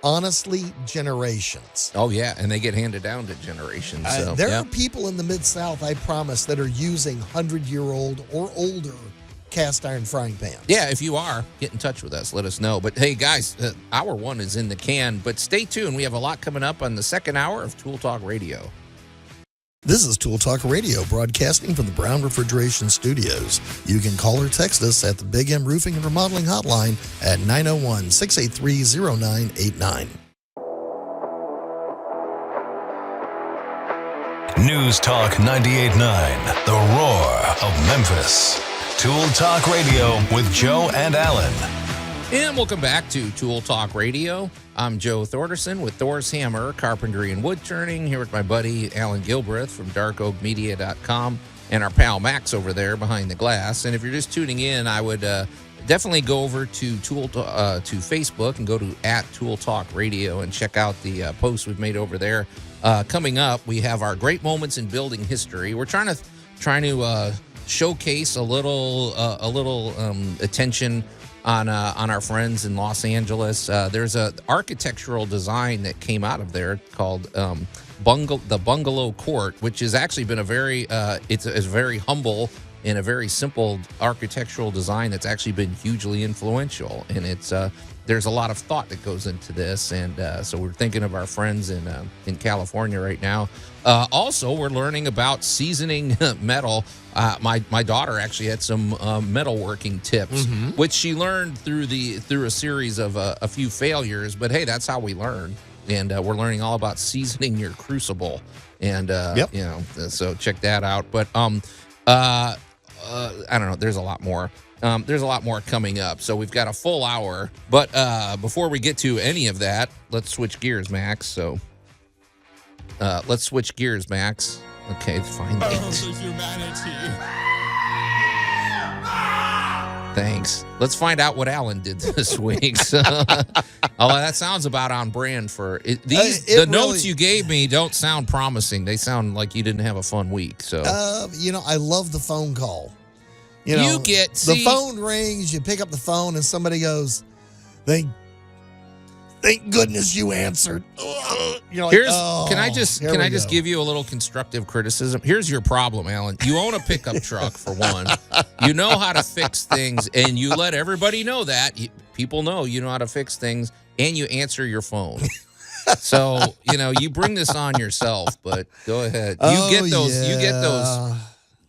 honestly, generations. Oh, yeah, and they get handed down to generations. So, there are people in the Mid-South, I promise, that are using 100-year-old or older cast iron frying pans. Yeah, if you are, get in touch with us. Let us know. But hey, guys, hour one is in the can. But stay tuned. We have a lot coming up on the second hour of Tool Talk Radio. This is Tool Talk Radio, broadcasting from the Brown Refrigeration Studios. You can call or text us at the Big M Roofing and Remodeling Hotline at 901-683-0989. News Talk 98.9, the roar of Memphis. Tool Talk Radio with Joe and Allan. And welcome back to Tool Talk Radio. I'm Joe Thorderson with Thor's Hammer, Carpentry and Wood Turning, here with my buddy Allan Gilbreth from darkoakmedia.com and our pal Max over there behind the glass. And if you're just tuning in, I would definitely go over to to Facebook and go to @Tool Talk Radio and check out the posts we've made over there. Coming up, we have our great moments in building history. We're trying to showcase a little attention on our friends in Los Angeles. There's a architectural design that came out of there called the Bungalow Court, which has actually been a very it's very humble and a very simple architectural design that's actually been hugely influential. And it's there's a lot of thought that goes into this, and so we're thinking of our friends in California right now. Also, we're learning about seasoning metal. My daughter actually had some metalworking tips, which she learned through a series of a few failures. But hey, that's how we learn, and we're learning all about seasoning your crucible. And so check that out. But I don't know. There's a lot more. There's a lot more coming up. So we've got a full hour. But before we get to any of that, let's switch gears, Max. So let's switch gears, Max. Okay, fine. Thanks. Let's find out what Allan did this week. So, although that sounds about on brand for it. The notes you gave me don't sound promising. They sound like you didn't have a fun week. So, I love the phone call. The phone rings, you pick up the phone, and somebody goes, "Thank goodness you answered." Can I just give you a little constructive criticism? Here's your problem, Allan. You own a pickup truck, for one. You know how to fix things, and you let everybody know that. People know you know how to fix things, and you answer your phone. So, you bring this on yourself, but go ahead. You get those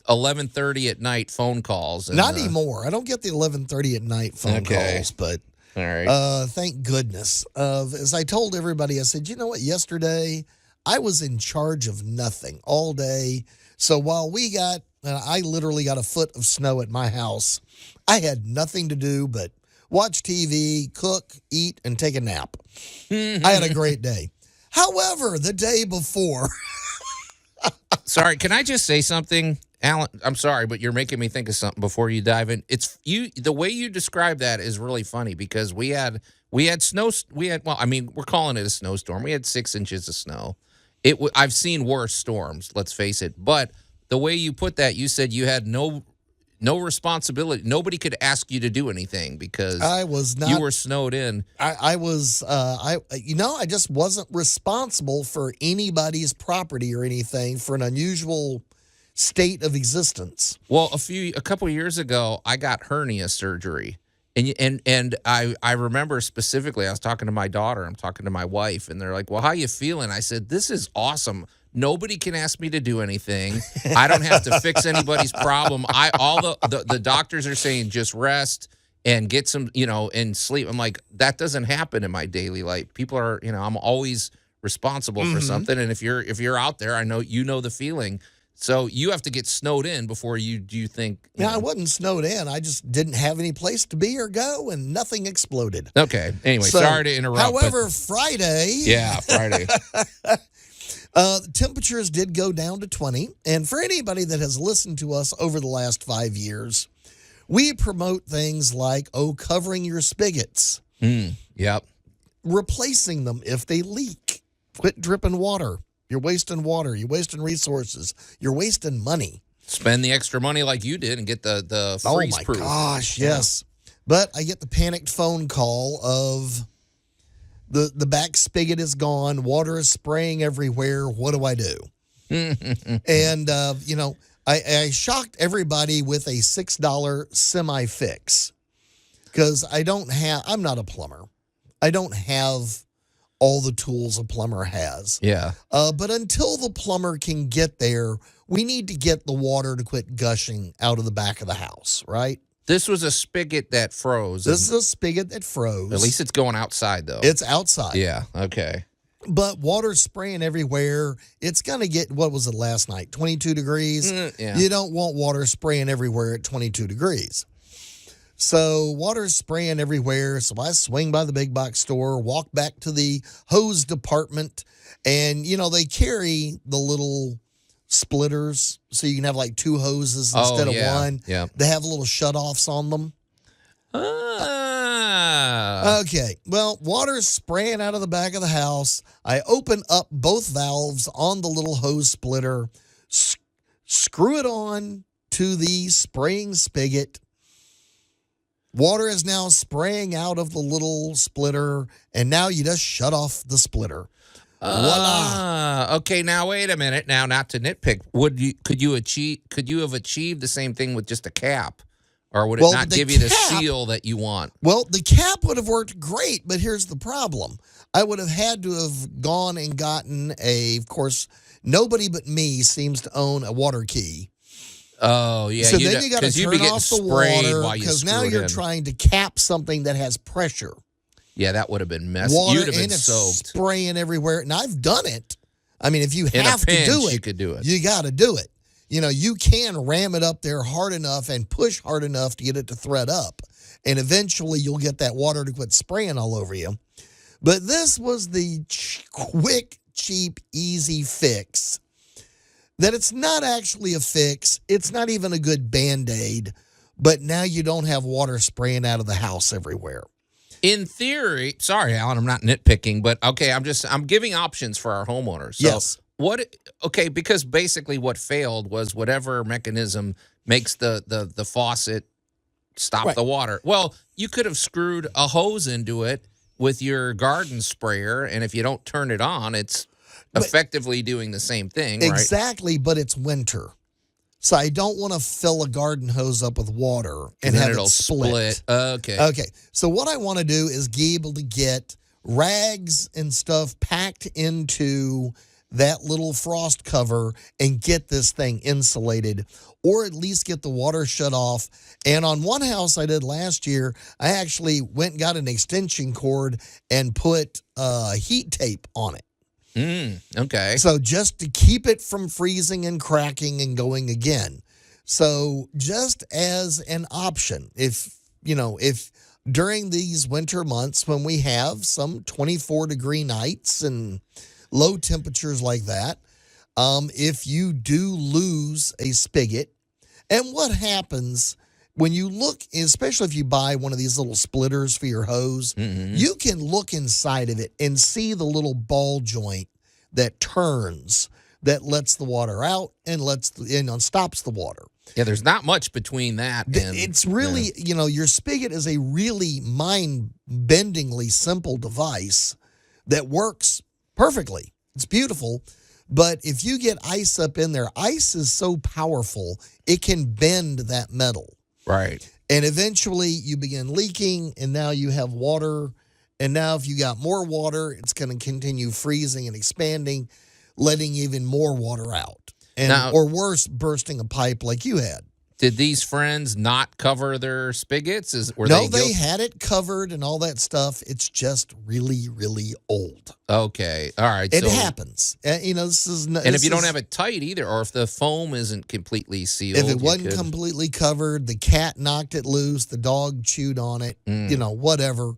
11:30 at night phone calls. Not anymore. I don't get the 11:30 at night phone calls, but all right. Thank goodness. As I told everybody, I said, you know what? Yesterday, I was in charge of nothing all day. So while I literally got a foot of snow at my house, I had nothing to do but watch TV, cook, eat, and take a nap. I had a great day. However, the day before. Sorry, can I just say something? Allan, I'm sorry, but you're making me think of something before you dive in. The way you describe that is really funny because we had snow. We're calling it a snowstorm. We had 6 inches of snow. I've seen worse storms, let's face it. But the way you put that, you said you had no responsibility. Nobody could ask you to do anything because I was not. You were snowed in. I just wasn't responsible for anybody's property or anything for an unusual state of existence. Well, a couple of years ago, I got hernia surgery, and I remember specifically, I was talking to my daughter, I'm talking to my wife, and they're like, "Well, how you feeling?" I said, "This is awesome. Nobody can ask me to do anything. I don't have to fix anybody's problem. All the doctors are saying just rest and get some, and sleep." I'm like, that doesn't happen in my daily life. People are, I'm always responsible for something, and if you're out there, I know you know the feeling. So you have to get snowed in before you think. Yeah, I wasn't snowed in. I just didn't have any place to be or go, and nothing exploded. Okay. Anyway, sorry to interrupt. However, Friday. Yeah, Friday. The temperatures did go down to 20. And for anybody that has listened to us over the last 5 years, we promote things like, covering your spigots. Yep. Replacing them if they leak. Quit dripping water. You're wasting water. You're wasting resources. You're wasting money. Spend the extra money like you did and get the freeze proof. Oh, my gosh, yes. Yeah. But I get the panicked phone call of the back spigot is gone. Water is spraying everywhere. What do I do? And, I shocked everybody with a $6 semi-fix because I'm not a plumber. I don't have all the tools a plumber has. Yeah. But until the plumber can get there, we need to get the water to quit gushing out of the back of the house, right? This was a spigot that froze. This is a spigot that froze. At least it's going outside, though. It's outside. Yeah, okay. But water's spraying everywhere. It's going to get, what was it last night, 22 degrees? Yeah. You don't want water spraying everywhere at 22 degrees. So water's spraying everywhere. So I swing by the big box store, walk back to the hose department, and, they carry the little splitters so you can have like 2 hoses instead of one. Yeah. They have little shutoffs on them. Okay, well, water's spraying out of the back of the house. I open up both valves on the little hose splitter, screw it on to the spraying spigot. Water is now spraying out of the little splitter, and now you just shut off the splitter. Voila. Okay, now wait a minute. Now, not to nitpick, could you have achieved the same thing with just a cap? Or would it not give you the seal that you want? Well, the cap would have worked great, but here's the problem. I would have had to have gone and gotten of course, nobody but me seems to own a water key. Oh, yeah. So then you got to turn off the water because now you're trying to cap something that has pressure. Yeah, that would have been messy. Water, You'd have been and it's soaked. spraying everywhere. And I've done it. I mean, if you In a have to pinch, do it, you could do it. You got to do it. You know, you can ram it up there hard enough and push hard enough to get it to thread up. And eventually you'll get that water to quit spraying all over you. But this was the quick, cheap, easy fix. That it's not actually a fix. It's not even a good Band-Aid. But now you don't have water spraying out of the house everywhere. In theory, sorry, Alan, I'm not nitpicking, but okay, I'm giving options for our homeowners. So Yes. Okay, because basically what failed was whatever mechanism makes the faucet stop the water. Well, you could have screwed a hose into it with your garden sprayer, and if you don't turn it on, it's effectively doing the same thing, right? Exactly, but it's winter. So I don't want to fill a garden hose up with water and have it split. Okay. Okay. So what I want to do is be able to get rags and stuff packed into that little frost cover and get this thing insulated, or at least get the water shut off. And on one house I did last year, I actually went and got an extension cord and put heat tape on it. Okay. So just to keep it from freezing and cracking and going again. So just as an option, if during these winter months when we have some 24-degree nights and low temperatures like that, if you do lose a spigot, and what happens when you look, especially if you buy one of these little splitters for your hose, you can look inside of it and see the little ball joint that turns, that lets the water out and stops the water. Yeah, there's not much between that. It's really, your spigot is a really mind-bendingly simple device that works perfectly. It's beautiful. But if you get ice up in there, ice is so powerful, it can bend that metal. Right. And eventually you begin leaking, and now you have water. And now if you got more water, it's going to continue freezing and expanding, letting even more water out. Or worse, bursting a pipe like you had. Did these friends not cover their spigots? They had it covered and all that stuff. It's just really, really old. Okay. All right. It happens. This is. And if you don't have it tight either, or if the foam isn't completely sealed. If it wasn't completely covered, the cat knocked it loose, the dog chewed on it, whatever.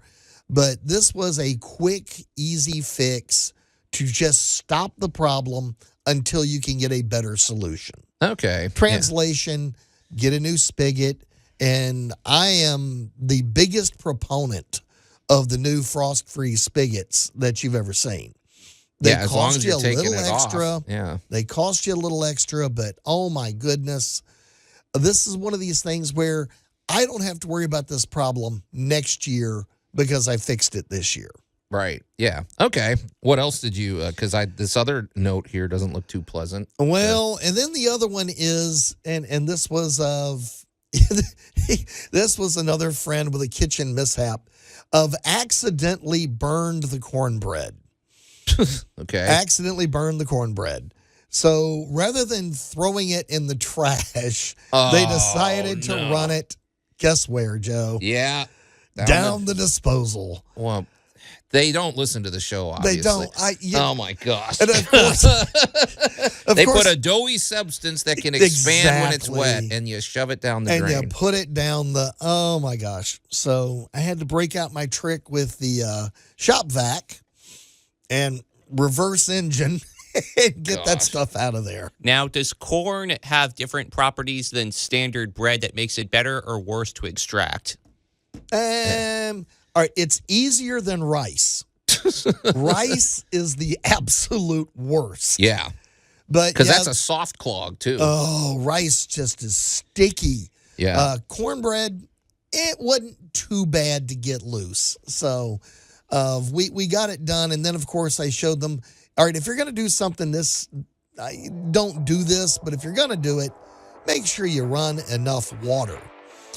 But this was a quick, easy fix to just stop the problem until you can get a better solution. Okay. Translation, get a new spigot. And I am the biggest proponent of the new frost-free spigots that you've ever seen. They as long cost as you you're a taking little it extra. off. Yeah. They cost you a little extra, but oh my goodness. This is one of these things where I don't have to worry about this problem next year because I fixed it this year. Right. Yeah. Okay. What else did you? Because this other note here doesn't look too pleasant. Well, and then the other one is, and this was this was another friend with a kitchen mishap of accidentally burned the cornbread. Okay. Accidentally burned the cornbread. So rather than throwing it in the trash, they decided to run it. Guess where, Joe? Yeah. Down the disposal. Well, they don't listen to the show, obviously. They don't. Oh, my gosh. And of course, they put a doughy substance that can expand when it's wet, and you shove it down the drain. And you put it down oh, my gosh. So I had to break out my trick with the shop vac and reverse engine and get that stuff out of there. Now, does corn have different properties than standard bread that makes it better or worse to extract? All right, it's easier than rice. Rice is the absolute worst. Yeah. But Because that's a soft clog, too. Oh, rice just is sticky. Yeah. Cornbread, it wasn't too bad to get loose. So we got it done. And then, of course, I showed them, all right, if you're going to do something don't do this, but if you're going to do it, make sure you run enough water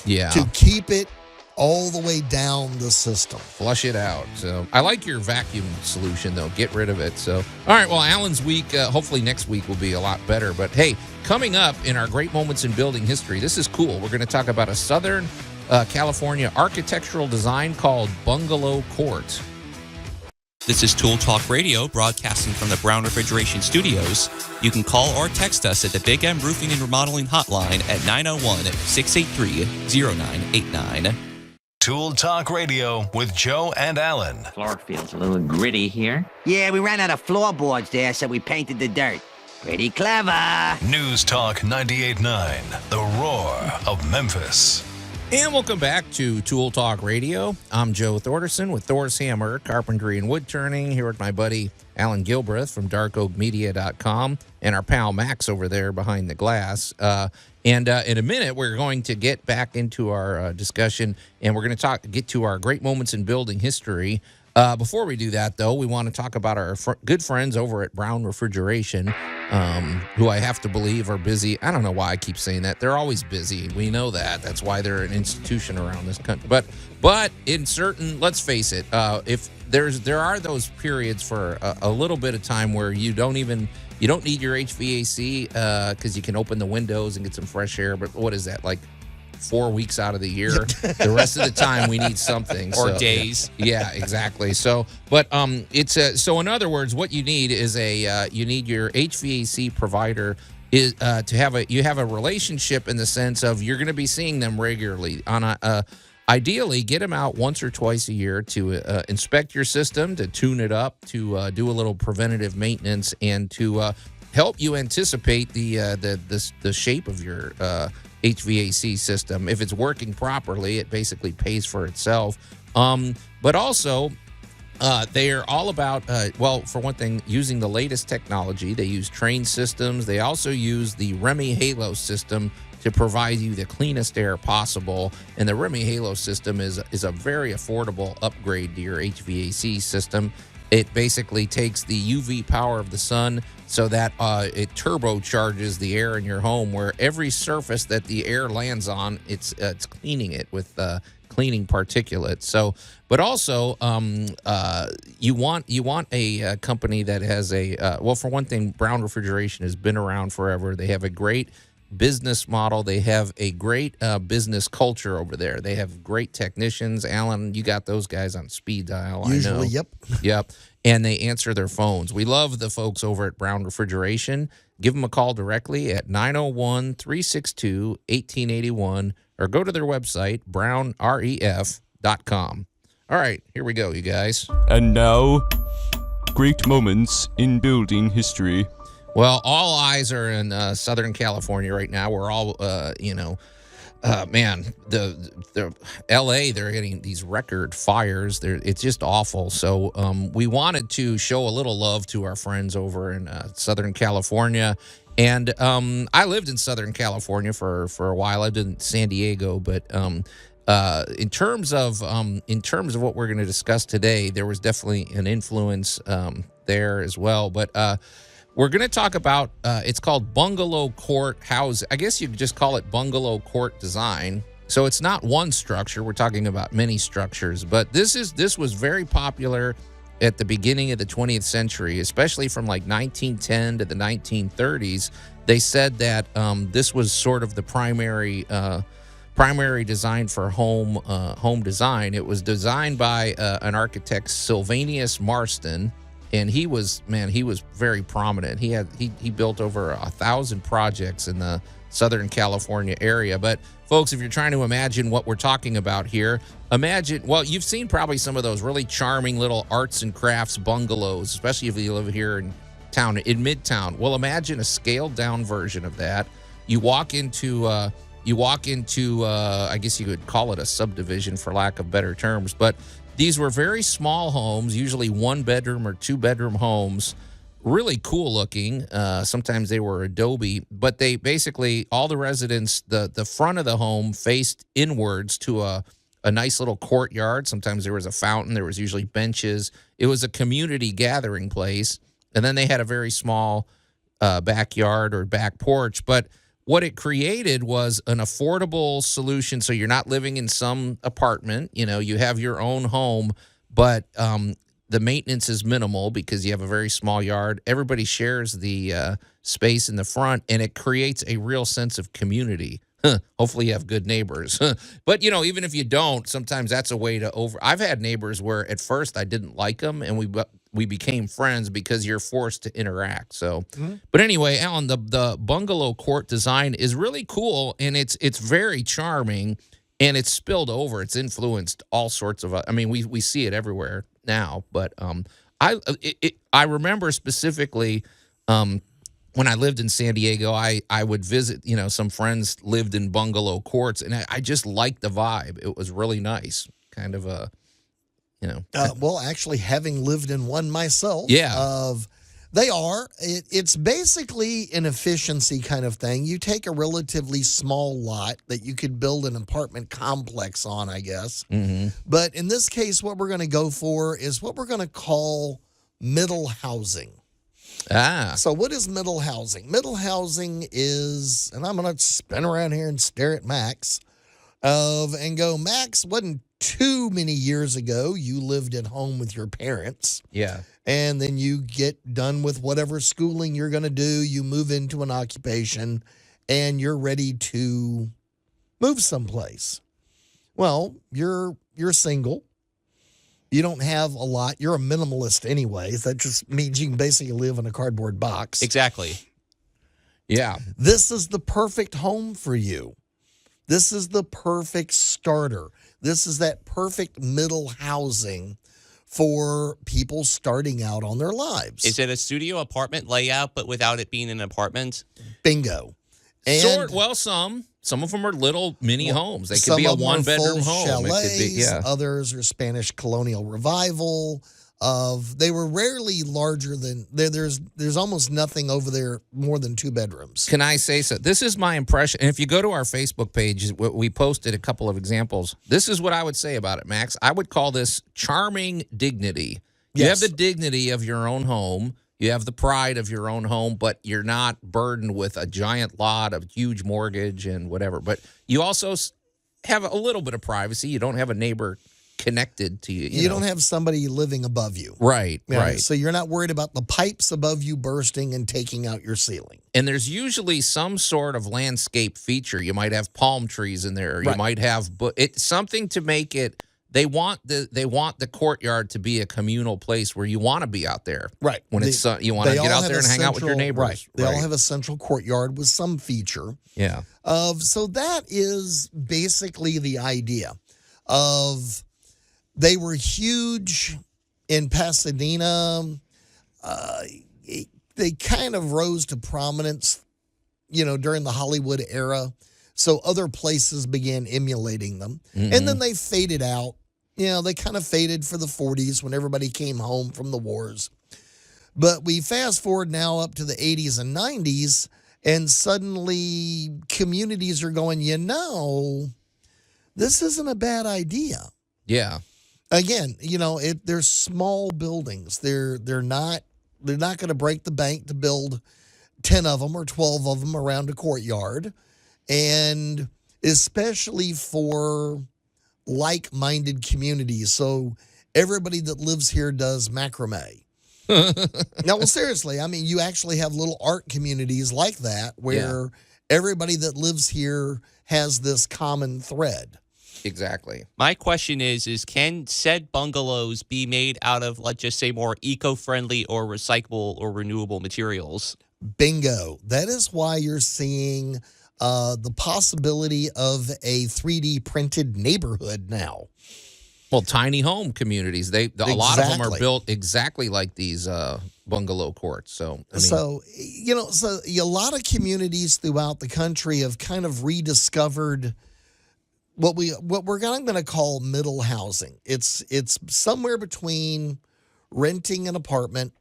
to keep it all the way down the system. Flush it out. So I like your vacuum solution, though. Get rid of it. So, all right, well, Allan's week, hopefully next week will be a lot better. But, hey, coming up in our Great Moments in Building History, this is cool. We're going to talk about a Southern California architectural design called Bungalow Court. This is Tool Talk Radio, broadcasting from the Brown Refrigeration Studios. You can call or text us at the Big M Roofing and Remodeling Hotline at 901-683-0989. Tool Talk Radio with Joe and Allan. Floor feels a little gritty here. Yeah, we ran out of floorboards there, so we painted the dirt. Pretty clever. News Talk 98.9, the roar of Memphis. And welcome back to Tool Talk Radio. I'm Joe Thorderson with Thor's Hammer, Carpentry and Wood Turning, here with my buddy Allan Gilbreth from darkoakmedia.com and our pal Max over there behind the glass. And in a minute, we're going to get back into our discussion, and we're going to get to our great moments in building history. Before we do that, though, we want to talk about our good friends over at Brown Refrigeration, who I have to believe are busy. I don't know why I keep saying that. They're always busy. We know that. That's why they're an institution around this country. But in certain, let's face it, if there are those periods for a little bit of time where you don't need your HVAC because you can open the windows and get some fresh air. But what is that, like 4 weeks out of the year? The rest of the time we need something. Or days. Yeah, exactly. So, but so in other words, what you need is you need your HVAC provider is to have a relationship in the sense of you're going to be seeing them regularly on ideally, get them out once or twice a year to inspect your system, to tune it up, to do a little preventative maintenance, and to help you anticipate the shape of your HVAC system. If it's working properly, it basically pays for itself. But also, they are all about, for one thing, using the latest technology. They use trained systems. They also use the Remy Halo system to provide you the cleanest air possible. And the Remy Halo system is a very affordable upgrade to your HVAC system. It basically takes the UV power of the sun so that it turbocharges the air in your home, where every surface that the air lands on, it's cleaning it with cleaning particulates. So, but also you want a company that has for one thing, Brown Refrigeration has been around forever. They have a great business model. They have a great business culture over there. They have great technicians. Allan, you got those guys on speed dial. Usually, I know. Yep. And they answer their phones. We love the folks over at Brown Refrigeration. Give them a call directly at 901-362-1881 or go to their website, brownref.com. All right, here we go, you guys. And now, great moments in building history. Well, all eyes are in Southern California right now. We're all, the L.A., they're getting these record fires. It's just awful. So we wanted to show a little love to our friends over in Southern California. And I lived in Southern California for a while. I lived in San Diego, but in terms of what we're going to discuss today, there was definitely an influence there as well. But we're going to talk about, it's called Bungalow Court House. I guess you could just call it Bungalow Court Design. So it's not one structure. We're talking about many structures. But this was very popular at the beginning of the 20th century, especially from like 1910 to the 1930s. They said that this was sort of the primary design for home design. It was designed by an architect, Sylvanus Marston. And he was very prominent. He built over 1,000 projects in the Southern California area. But folks, if you're trying to imagine what we're talking about here, you've seen probably some of those really charming little arts and crafts bungalows, especially if you live here in town, in Midtown. Well, imagine a scaled down version of that. You walk into you walk into, I guess you could call it a subdivision for lack of better terms, but these were very small homes, usually 1-bedroom or 2-bedroom homes, really cool looking. Sometimes they were adobe, but they basically, all the residents, the front of the home faced inwards to a nice little courtyard. Sometimes there was a fountain. There was usually benches. It was a community gathering place. And then they had a very small backyard or back porch. But what it created was an affordable solution. So you're not living in some apartment. You know, you have your own home, but the maintenance is minimal because you have a very small yard. Everybody shares the space in the front, and it creates a real sense of community. Hopefully you have good neighbors. But, you know, even if you don't, sometimes that's a way to I've had neighbors where at first I didn't like them, and we became friends because you're forced to interact. So, But anyway, Allan, the bungalow court design is really cool, and it's very charming, and it's spilled over. It's influenced all sorts of, I mean, we see it everywhere now, but I remember specifically, when I lived in San Diego, I would visit, you know, some friends lived in bungalow courts, and I just liked the vibe. It was really nice, kind of a, you know. Well, actually, having lived in one myself, yeah, it's basically an efficiency kind of thing. You take a relatively small lot that you could build an apartment complex on, I guess. Mm-hmm. But in this case, what we're going to go for is what we're going to call middle housing. So what is middle housing? Middle housing is, and I'm going to spin around here and stare at Max, and go, Max, wasn't too many years ago you lived at home with your parents. Yeah. And then you get done with whatever schooling you're going to do. You move into an occupation, and you're ready to move someplace. Well, you're single. You don't have a lot. You're a minimalist anyway. That just means you can basically live in a cardboard box. Exactly. Yeah. This is the perfect home for you. This is the perfect starter. This is that perfect middle housing for people starting out on their lives. Is it a studio apartment layout, but without it being an apartment? Bingo. Some of them are little mini homes. They could be a 1-bedroom home. Chalets, It could be, others are Spanish colonial revival. They were rarely larger than there's almost nothing over there more than 2 bedrooms. Can I say so? This is my impression. And if you go to our Facebook page, we posted a couple of examples. This is what I would say about it, Max. I would call this charming dignity. You have the dignity of your own home. You have the pride of your own home, but you're not burdened with a giant lot of huge mortgage and whatever. But you also have a little bit of privacy. You don't have a neighbor connected to you. You don't have somebody living above you. Right, right. So you're not worried about the pipes above you bursting and taking out your ceiling. And there's usually some sort of landscape feature. You might have palm trees in there. You might have something to make it. They want the courtyard to be a communal place where you want to be out there. Right. When it's you want to get out there and hang out with your neighbors. Right. They all have a central courtyard with some feature. Yeah. So that is basically the idea of. They were huge in Pasadena. They kind of rose to prominence, during the Hollywood era. So other places began emulating them. Mm-hmm. And then they faded out. They kind of faded for the 40s when everybody came home from the wars. But we fast forward now up to the 80s and 90s, and suddenly communities are going, this isn't a bad idea. Yeah. Again, they're small buildings. They're not going to break the bank to build 10 of them or 12 of them around a courtyard. And especially for like-minded communities. So everybody that lives here does macrame. No, well, seriously, I mean, you actually have little art communities like that where everybody that lives here has this common thread. Exactly. My question is can said bungalows be made out of, let's just say, more eco-friendly or recyclable or renewable materials? Bingo. That is why you're seeing the possibility of a 3D printed neighborhood now. Well, tiny home communities. A lot of them are built exactly like these bungalow courts. So, I mean, So a lot of communities throughout the country have kind of rediscovered what we're going to call middle housing. It's somewhere between renting an apartment,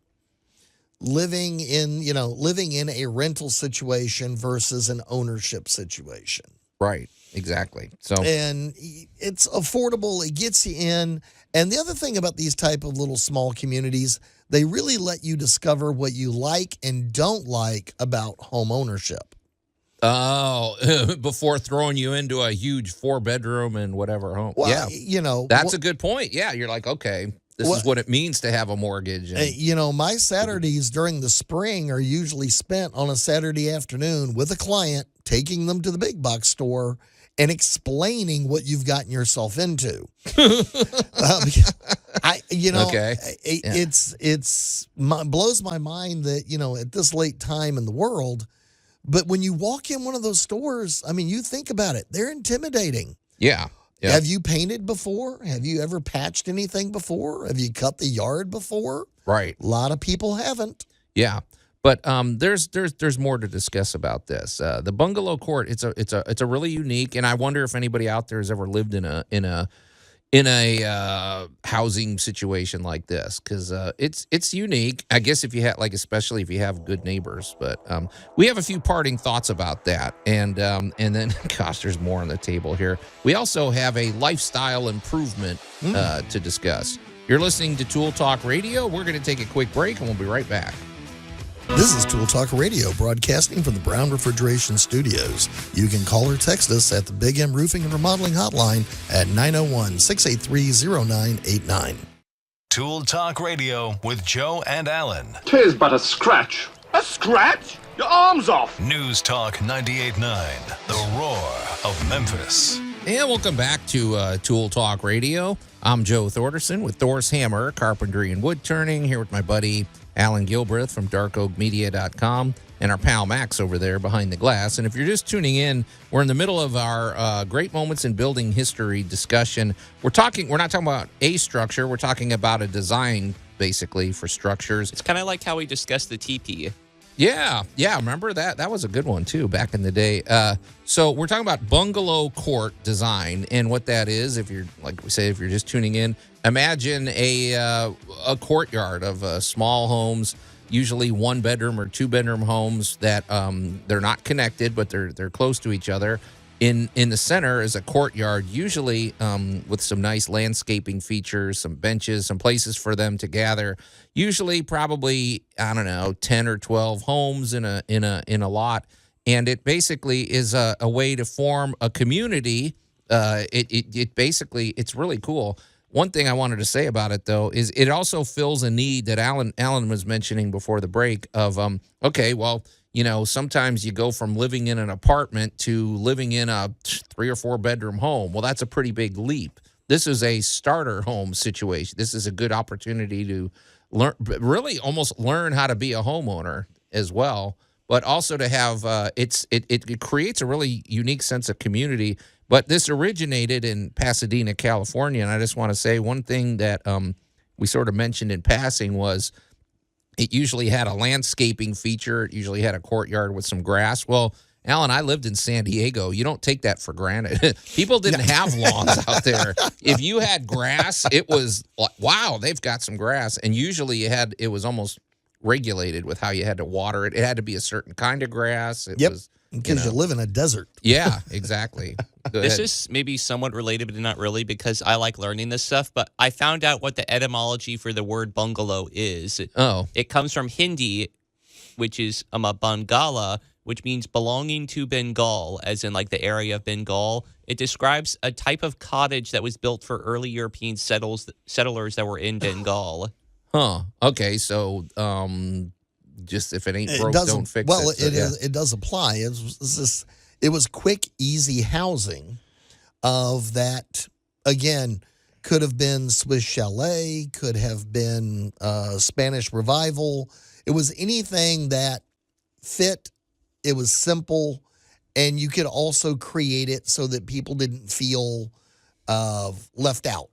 living in a rental situation versus an ownership situation. right, exactly. So, And it's affordable, it gets you in. And the other thing about these type of little small communities, they really let you discover what you like and don't like about home ownership. oh, before throwing you into a huge 4-bedroom and whatever home. Well, yeah, that's a good point. Yeah, you're like, okay, this is what it means to have a mortgage. And, my Saturdays during the spring are usually spent on a Saturday afternoon with a client, taking them to the big box store and explaining what you've gotten yourself into. Okay. It's blows my mind that, at this late time in the world, but when you walk in one of those stores, I mean, you think about it, they're intimidating. yeah. Have you painted before? Have you ever patched anything before? Have you cut the yard before? Right. A lot of people haven't. Yeah. But there's more to discuss about this. The bungalow court, it's a really unique, and I wonder if anybody out there has ever lived in a housing situation like this, because it's unique. I guess if you have, like, especially if you have good neighbors. But we have a few parting thoughts about that, and then gosh, there's more on the table here. We also have a lifestyle improvement to discuss. You're listening to Tool Talk Radio. We're going to take a quick break, and we'll be right back. This is Tool Talk Radio, broadcasting from the Brown Refrigeration Studios. You can call or text us at the Big M Roofing and Remodeling Hotline at 901-683-0989. Tool Talk Radio with Joe and Allan. 'Tis but a scratch. A scratch? Your arm's off. News Talk 98.9, the roar of Memphis. And welcome back to Tool Talk Radio. I'm Joe Thorderson with Thor's Hammer, Carpentry and Wood Turning, here with my buddy Allan Gilbreth from darkoakmedia.com and our pal Max over there behind the glass. And if you're just tuning in, we're in the middle of our great moments in building history discussion. We're not talking about a structure, we're talking about a design, basically, for structures. It's kind of like how we discussed the teepee. Yeah, remember that? That was a good one, too, back in the day. So we're talking about bungalow court design, and what that is, if you're, like we say, if you're just tuning in, imagine a courtyard of small homes, usually 1-bedroom or 2-bedroom homes that they're not connected, but they're close to each other. In the center is a courtyard, usually with some nice landscaping features, some benches, some places for them to gather. Usually, probably, I don't know, 10 or 12 homes in a lot, and it basically is a way to form a community. It basically, it's really cool. One thing I wanted to say about it, though, is it also fills a need that Allan was mentioning before the break of okay, well, sometimes you go from living in an apartment to living in a 3 or 4 bedroom home. Well, that's a pretty big leap. This is a starter home situation. This is a good opportunity to really almost learn how to be a homeowner as well, but also to have it creates a really unique sense of community. But this originated in Pasadena, California, and I just want to say one thing that we sort of mentioned in passing was it usually had a landscaping feature. It usually had a courtyard with some grass. Well, Allan, I lived in San Diego. You don't take that for granted. People didn't have lawns out there. If you had grass, it was like, wow, they've got some grass. And usually it was almost regulated with how you had to water it. It had to be a certain kind of grass. Because you live in a desert. Yeah, exactly. This is maybe somewhat related, but not really, because I like learning this stuff. But I found out what the etymology for the word bungalow is. Oh. It comes from Hindi, which is Bangala, which means belonging to Bengal, as in like the area of Bengal. It describes a type of cottage that was built for early European settlers that were in Bengal. Huh. Okay, so just if it ain't broke, don't fix it. Well, So, it does apply. It was quick, easy housing of that, again, could have been Swiss Chalet, could have been Spanish Revival. It was anything that fit. It was simple, and you could also create it so that people didn't feel left out.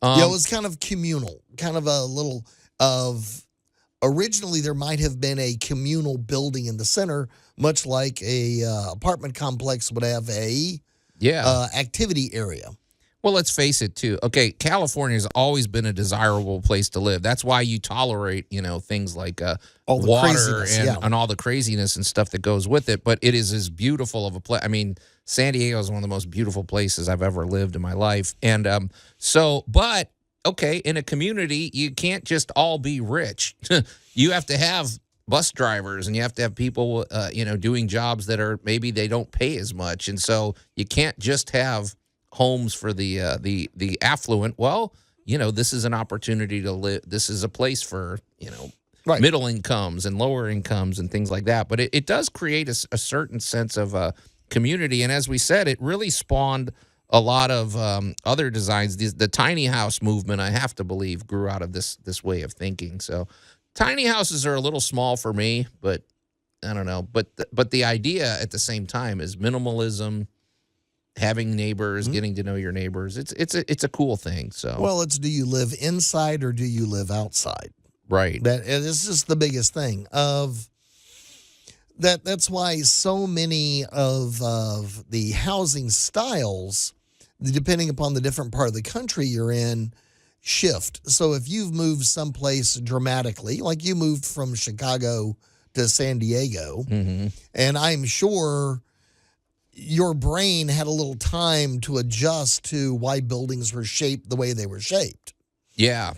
It was kind of communal, kind of a little of originally there might have been a communal building in the center, much like a apartment complex would have a activity area. Well, let's face it, too. Okay, California has always been a desirable place to live. That's why you tolerate, things like all the water craziness, and all the craziness and stuff that goes with it. But it is as beautiful of a place. I mean, San Diego is one of the most beautiful places I've ever lived in my life. And but, okay, in a community, you can't just all be rich. You have to have bus drivers, and you have to have people, doing jobs that are maybe they don't pay as much. And so you can't just have homes for the affluent. Well, this is an opportunity to live. This is a place for middle incomes and lower incomes and things like that. But it does create a certain sense of community. And as we said, it really spawned a lot of other designs. The tiny house movement, I have to believe, grew out of this way of thinking. So tiny houses are a little small for me, but I don't know. But the idea at the same time is minimalism. Having neighbors, getting to know your neighbors, it's a cool thing. So well, it's do you live inside or do you live outside? Right. That is just the biggest thing of that. That's why so many of the housing styles, depending upon the different part of the country you're in, shift. So if you've moved someplace dramatically, like you moved from Chicago to San Diego, and I'm sure your brain had a little time to adjust to why buildings were shaped the way they were shaped. Yeah,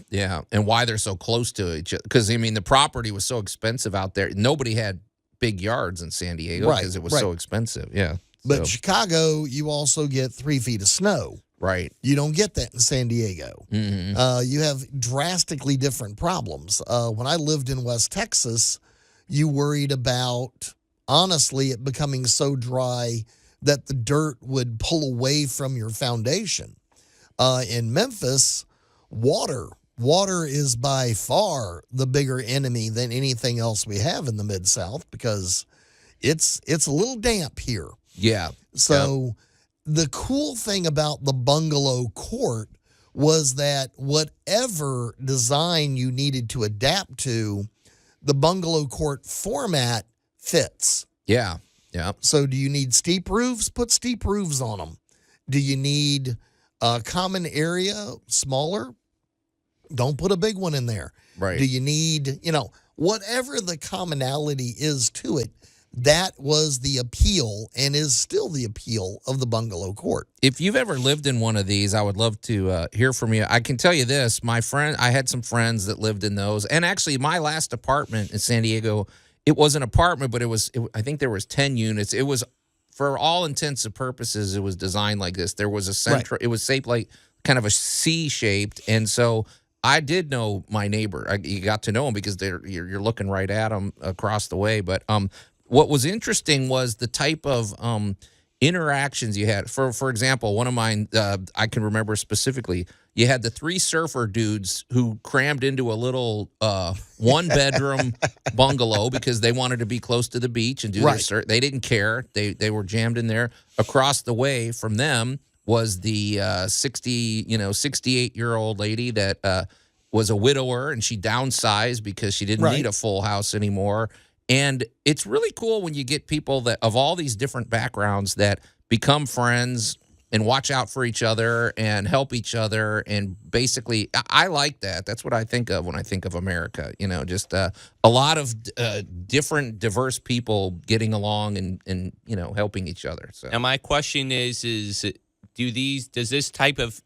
and why they're so close to each other. Because, I mean, the property was so expensive out there. Nobody had big yards in San Diego because it was so expensive. Yeah. But Chicago, you also get 3 feet of snow. Right. You don't get that in San Diego. You have drastically different problems. When I lived in West Texas, you worried about, honestly, it becoming so dry that the dirt would pull away from your foundation. In Memphis, water is by far the bigger enemy than anything else we have in the Mid-South because it's a little damp here. Yeah. So the cool thing about the bungalow court was that whatever design you needed to adapt to, the bungalow court format fits. Yeah. Yeah. So do you need steep roofs? Put steep roofs on them. Do you need a common area smaller? Don't put a big one in there. Right. Do you need, whatever the commonality is to it, that was the appeal and is still the appeal of the bungalow court. If you've ever lived in one of these, I would love to hear from you. I can tell you this, I had some friends that lived in those. And actually my last apartment in San Diego, it was an apartment, but I think there was 10 units. It was, for all intents and purposes, it was designed like this. There was a central, It was shaped like kind of a C-shaped. And so I did know my neighbor. You got to know him because you're looking right at him across the way. But what was interesting was the type of interactions you had. For example, one of mine, I can remember specifically, you had the 3 surfer dudes who crammed into a little 1-bedroom bungalow because they wanted to be close to the beach and do their surf. They didn't care. They were jammed in there. Across the way from them was the 68-year-old lady that was a widower, and she downsized because she didn't need a full house anymore. And it's really cool when you get people that of all these different backgrounds that become friends and watch out for each other and help each other. And basically, I like that. That's what I think of when I think of America. Just a lot of different, diverse people getting along and helping each other. So now my question is does this type of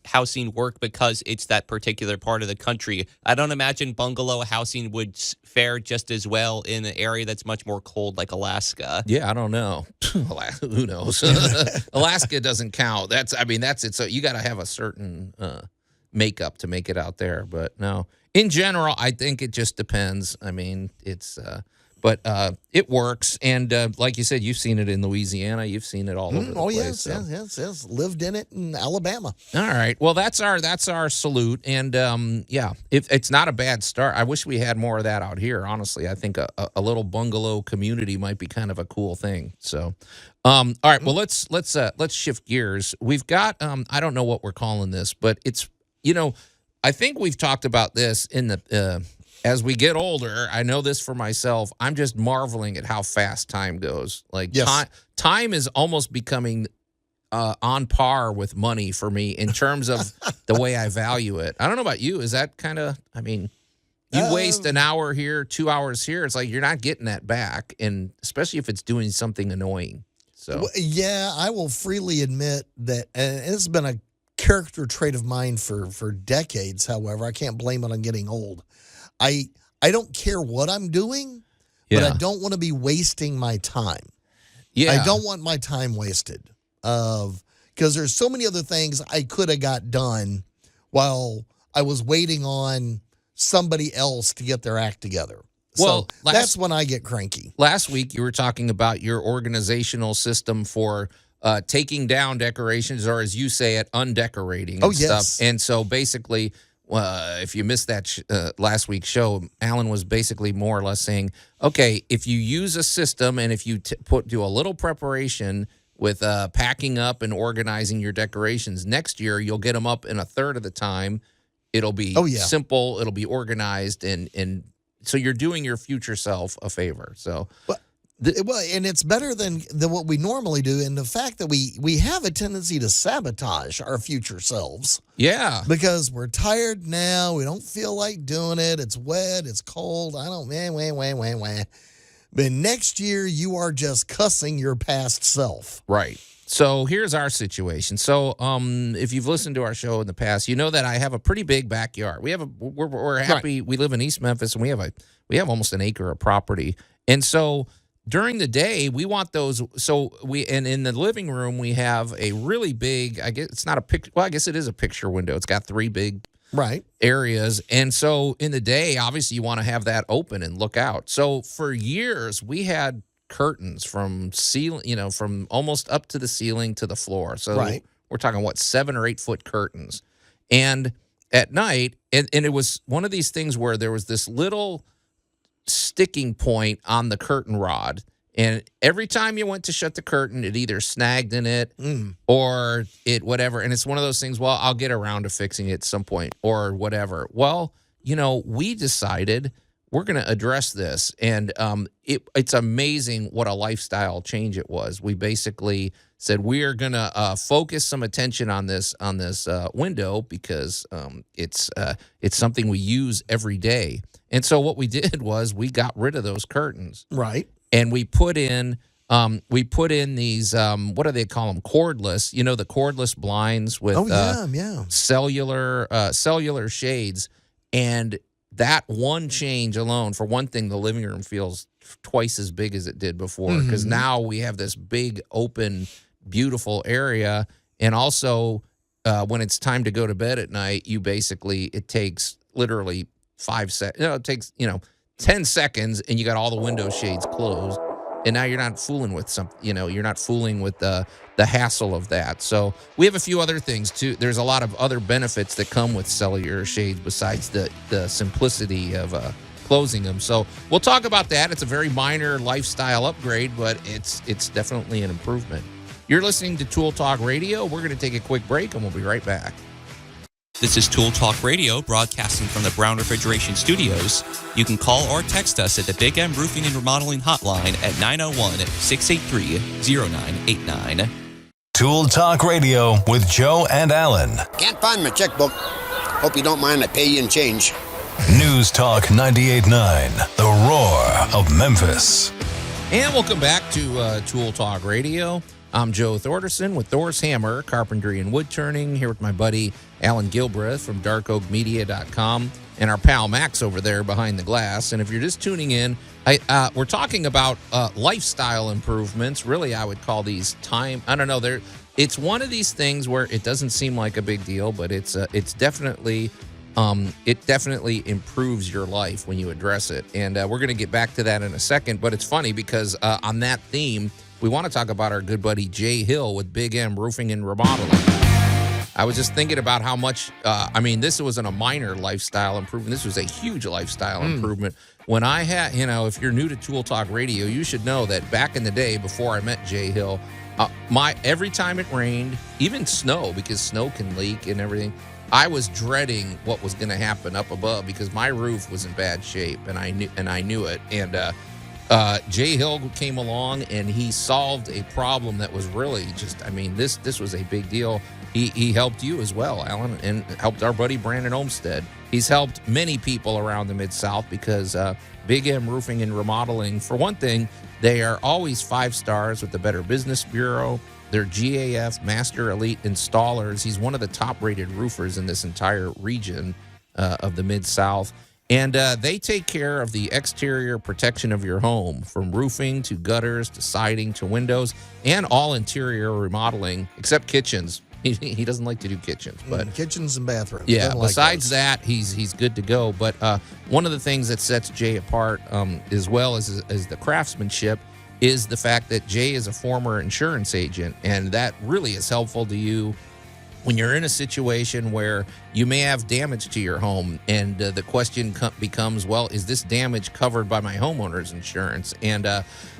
housing work because it's that particular part of the country? I don't imagine bungalow housing would fare just as well in an area that's much more cold like Alaska. Yeah, I don't know. Who knows? Alaska doesn't count. That's it. So you got to have a certain makeup to make it out there. But no, in general, I think it just depends. I mean, but it works. And like you said, you've seen it in Louisiana. You've seen it all over the place. Yes. Lived in it in Alabama. All right. Well, that's our salute. And, it's not a bad start. I wish we had more of that out here, honestly. I think a little bungalow community might be kind of a cool thing. So, all right. Well, let's shift gears. We've got, I don't know what we're calling this, but it's, I think we've talked about this in the as we get older, I know this for myself, I'm just marveling at how fast time goes. Like time is almost becoming on par with money for me in terms of the way I value it. I don't know about you. Is that kind of, I mean, you waste an hour here, 2 hours here. It's like you're not getting that back, and especially if it's doing something annoying. So well, yeah, I will freely admit that, and it's been a character trait of mine for decades. However, I can't blame it on getting old. I don't care what I'm doing, but I don't want to be wasting my time. Yeah, I don't want my time wasted. Because there's so many other things I could have got done while I was waiting on somebody else to get their act together. Well, so that's when I get cranky. Last week, you were talking about your organizational system for taking down decorations, or as you say it, undecorating and stuff. And so basically, if you missed that last week's show, Allan was basically more or less saying, okay, if you use a system and if you do a little preparation with packing up and organizing your decorations, next year you'll get them up in a third of the time. It'll be simple. It'll be organized, and so you're doing your future self a favor. So, well, and it's better than what we normally do. And the fact that we have a tendency to sabotage our future selves. Yeah, because we're tired now. We don't feel like doing it. It's wet. It's cold. I don't. But next year you are just cussing your past self. Right. So here's our situation. So if you've listened to our show in the past, you know that I have a pretty big backyard. We're happy. Right. We live in East Memphis, and we have almost an acre of property. And so during the day, we want those. So and in the living room we have a really big. I guess it's not a picture. Well, I guess it is a picture window. It's got 3 big areas. And so in the day, obviously you want to have that open and look out. So for years we had curtains from ceiling, from almost up to the ceiling to the floor. So we're talking 7 or 8 foot curtains. And at night, and it was one of these things where there was this little sticking point on the curtain rod. And every time you went to shut the curtain, it either snagged in it or it whatever. And it's one of those things, well, I'll get around to fixing it at some point or whatever. Well, we decided we're going to address this. And it's amazing what a lifestyle change it was. We basically said we are going to focus some attention on this window because it's something we use every day. And so what we did was we got rid of those curtains. Right. And we put in these what do they call them? Cordless, the cordless blinds with cellular shades. And that one change alone, for one thing, the living room feels twice as big as it did before because now we have this big, open, beautiful area. And also, when it's time to go to bed at night, it takes literally 5 seconds. It takes 10 seconds, and you got all the window shades closed. And now you're not fooling with you're not fooling with the hassle of that. So we have a few other things too. There's a lot of other benefits that come with cellular shades besides the simplicity of closing them. So we'll talk about that. It's a very minor lifestyle upgrade, but it's definitely an improvement. You're listening to Tool Talk Radio. We're going to take a quick break, and we'll be right back. This is Tool Talk Radio, broadcasting from the Brown Refrigeration Studios. You can call or text us at the Big M Roofing and Remodeling Hotline at 901-683-0989. Tool Talk Radio with Joe and Allan. Can't find my checkbook. Hope you don't mind I pay you in change. News Talk 98.9, the roar of Memphis. And welcome back to Tool Talk Radio. I'm Joe Thorderson with Thor's Hammer, Carpentry and Wood Turning, here with my buddy Allan Gilbreth from darkoakmedia.com and our pal Max over there behind the glass. And if you're just tuning in, we're talking about lifestyle improvements. Really, I would call these it's one of these things where it doesn't seem like a big deal, but it's definitely it definitely improves your life when you address it. And we're going to get back to that in a second. But it's funny because on that theme, we want to talk about our good buddy Jay Hill with Big M Roofing and Remodeling. I was just thinking about how much, this wasn't a minor lifestyle improvement. This was a huge lifestyle improvement. When I had, if you're new to Tool Talk Radio, you should know that back in the day before I met Jay Hill, every time it rained, even snow, because snow can leak and everything, I was dreading what was going to happen up above because my roof was in bad shape, and I knew it. And Jay Hill came along, and he solved a problem that was really just, I mean, this was a big deal. He helped you as well, Allan, and helped our buddy Brandon Olmsted. He's helped many people around the Mid-South because Big M Roofing and Remodeling, for one thing, they are always 5 stars with the Better Business Bureau. They're GAF Master Elite Installers. He's one of the top-rated roofers in this entire region of the Mid-South. And they take care of the exterior protection of your home, from roofing to gutters to siding to windows, and all interior remodeling, except kitchens. He doesn't like to do kitchens, but kitchens and bathrooms. Yeah. Doesn't Besides like that, he's good to go. But one of the things that sets Jay apart, as well as the craftsmanship, is the fact that Jay is a former insurance agent, and that really is helpful to you when you're in a situation where you may have damage to your home, and the question becomes, well, is this damage covered by my homeowner's insurance? And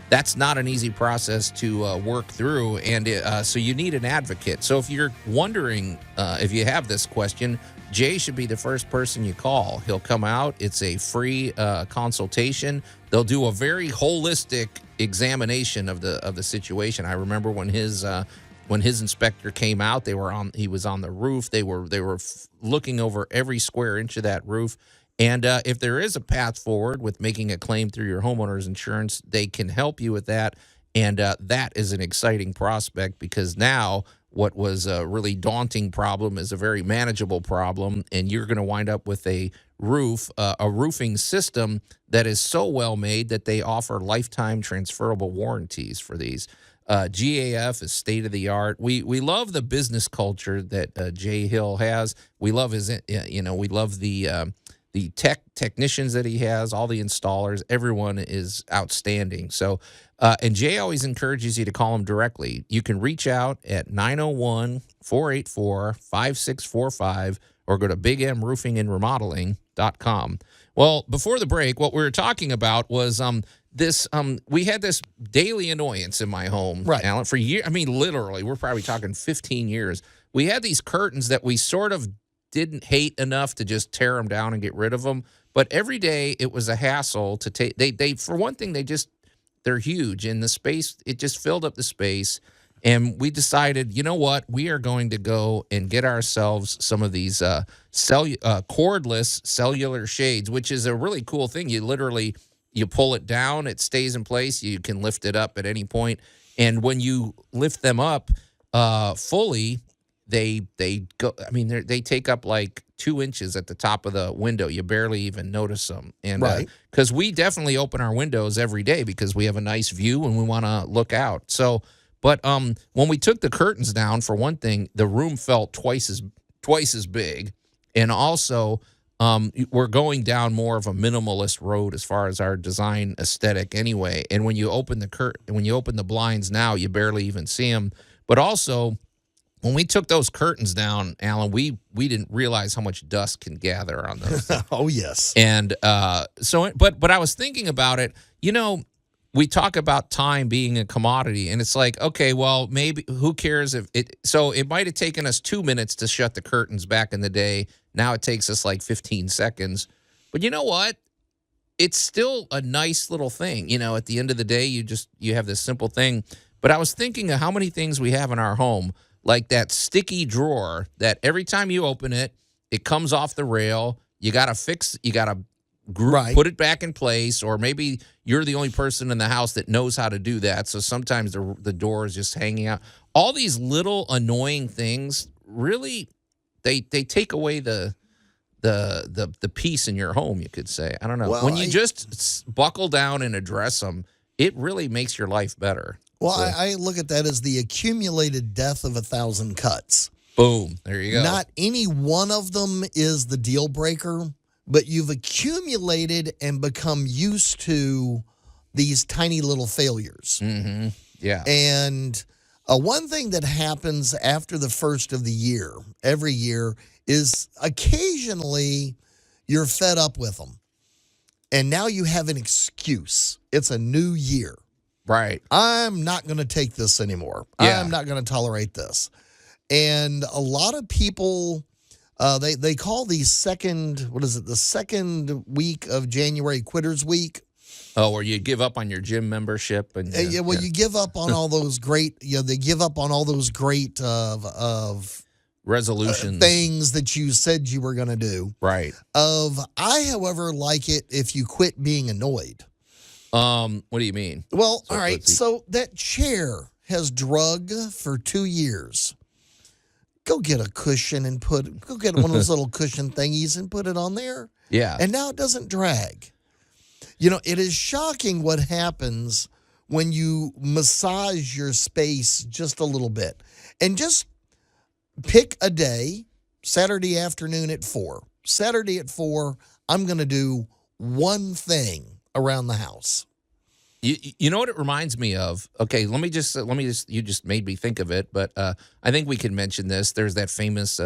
that's not an easy process to work through, and so you need an advocate. So if you're wondering if you have this question, Jay should be the first person you call. He'll come out. It's a free consultation. They'll do a very holistic examination of the situation. I remember when his inspector came out, he was on the roof. They were looking over every square inch of that roof. And if there is a path forward with making a claim through your homeowner's insurance, they can help you with that. And that is an exciting prospect, because now what was a really daunting problem is a very manageable problem, and you're going to wind up with a roofing system that is so well made that they offer lifetime transferable warranties for these. GAF is state of the art. We love the business culture that Jay Hill has. We love we love the technicians that he has, all the installers. Everyone is outstanding. So, and Jay always encourages you to call him directly. You can reach out at 901-484-5645 or go to bigmroofingandremodeling.com. Well, before the break, what we were talking about was we had this daily annoyance in my home, right, Allan, for years. I mean, literally, we're probably talking 15 years. We had these curtains that we sort of didn't hate enough to just tear them down and get rid of them, but every day it was a hassle to take. They for one thing, they're huge, and the space, it just filled up the space. And we decided, you know what, we are going to go and get ourselves some of these cordless cellular shades, which is a really cool thing. You pull it down, it stays in place. You can lift it up at any point. And when you lift them up fully, they go. I mean, they take up like 2 inches at the top of the window. You barely even notice them. And because we definitely open our windows every day because we have a nice view and we want to look out. So, but when we took the curtains down, for one thing, the room felt twice as big, and also we're going down more of a minimalist road as far as our design aesthetic anyway. And when you open the blinds now, you barely even see them. But also, when we took those curtains down, Allan, we didn't realize how much dust can gather on those. Oh, yes. And but I was thinking about it. You know, we talk about time being a commodity, and it's like, okay, well, maybe who cares if it. So it might have taken us 2 minutes to shut the curtains back in the day. Now it takes us like 15 seconds. But you know what? It's still a nice little thing. You know, at the end of the day, you have this simple thing. But I was thinking of how many things we have in our home, like that sticky drawer that every time you open it, it comes off the rail. You got to put it back in place, or maybe you're the only person in the house that knows how to do that. So sometimes the door is just hanging out. All these little annoying things, really, they take away the peace in your home, you could say. I don't know. Well, when you just buckle down and address them, it really makes your life better. Well, so, I look at that as the accumulated death of 1,000 cuts. Boom. There you go. Not any one of them is the deal breaker, but you've accumulated and become used to these tiny little failures. Mm-hmm. Yeah. And one thing that happens after the first of the year, every year, is occasionally you're fed up with them. And now you have an excuse. It's a new year. Right. I'm not going to take this anymore. Yeah. I'm not going to tolerate this. And a lot of people They call the the second week of January Quitters Week. Oh, where you give up on your gym membership and you give up on all those great. They give up on all those great of resolutions things that you said you were going to do. Right. I, however, like it if you quit being annoyed. What do you mean? Well, all right. So that chair has drug for 2 years. Go get a cushion and go get one of those little cushion thingies and put it on there. Yeah. And now it doesn't drag. It is shocking what happens when you massage your space just a little bit. And just pick a day, Saturday afternoon at 4. Saturday at 4, I'm going to do one thing around the house. You know what it reminds me of? Okay, you just made me think of it, but I think we can mention this. There's that famous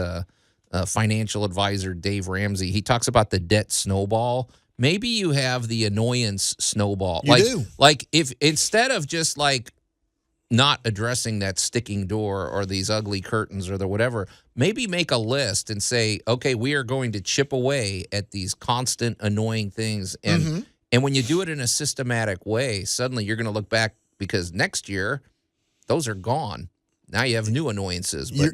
financial advisor, Dave Ramsey. He talks about the debt snowball. Maybe you have the annoyance snowball. You do. Like if instead of just like not addressing that sticking door or these ugly curtains or the whatever, maybe make a list and say, okay, we are going to chip away at these constant annoying things. And when you do it in a systematic way, suddenly you're going to look back because next year those are gone. Now you have new annoyances. But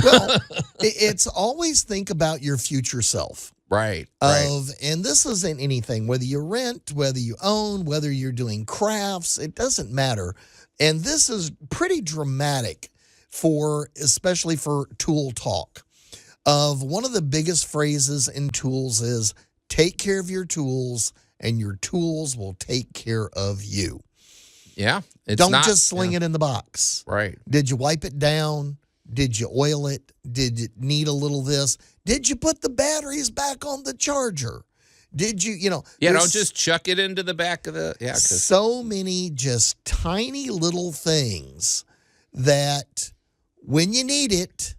well, it's always think about your future self. Right. And this isn't anything, whether you rent, whether you own, whether you're doing crafts, it doesn't matter. And this is pretty dramatic especially for tool talk. One of the biggest phrases in tools is take care of your tools and your tools will take care of you. Yeah. Don't just sling it in the box. Right. Did you wipe it down? Did you oil it? Did it need a little this? Did you put the batteries back on the charger? Did you, don't just chuck it into the back of the, so many just tiny little things that when you need it,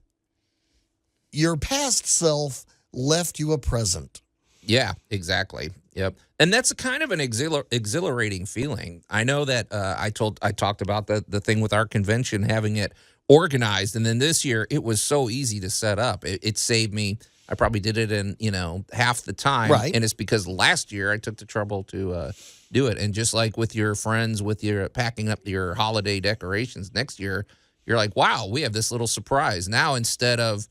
your past self left you a present. Yeah, exactly. Yep. And that's a kind of an exhilarating feeling. I know that I talked about the thing with our convention, having it organized. And then this year it was so easy to set up. It saved me. I probably did it in, half the time. Right. And it's because last year I took the trouble to do it. And just like with your friends, with your packing up your holiday decorations next year, you're like, wow, we have this little surprise. Now, instead of,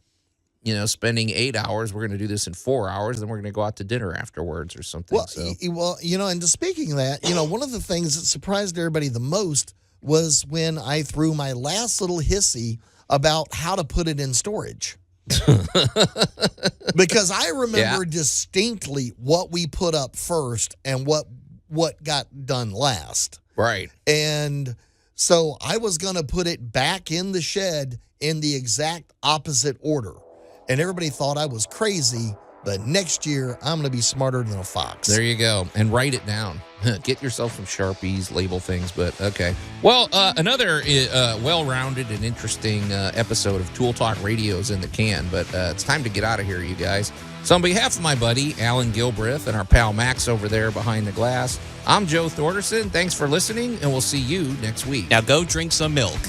spending 8 hours, we're going to do this in 4 hours. Then we're going to go out to dinner afterwards or something. And speaking of that, one of the things that surprised everybody the most was when I threw my last little hissy about how to put it in storage. Because I remember distinctly what we put up first and what got done last. Right. And so I was going to put it back in the shed in the exact opposite order. And everybody thought I was crazy, but next year I'm going to be smarter than a fox. There you go. And write it down. Get yourself some Sharpies, label things, but okay. Well, another well-rounded and interesting episode of Tool Talk Radio's in the can, but it's time to get out of here, you guys. So on behalf of my buddy, Allan Gilbreth, and our pal Max over there behind the glass, I'm Joe Thorderson. Thanks for listening, and we'll see you next week. Now go drink some milk.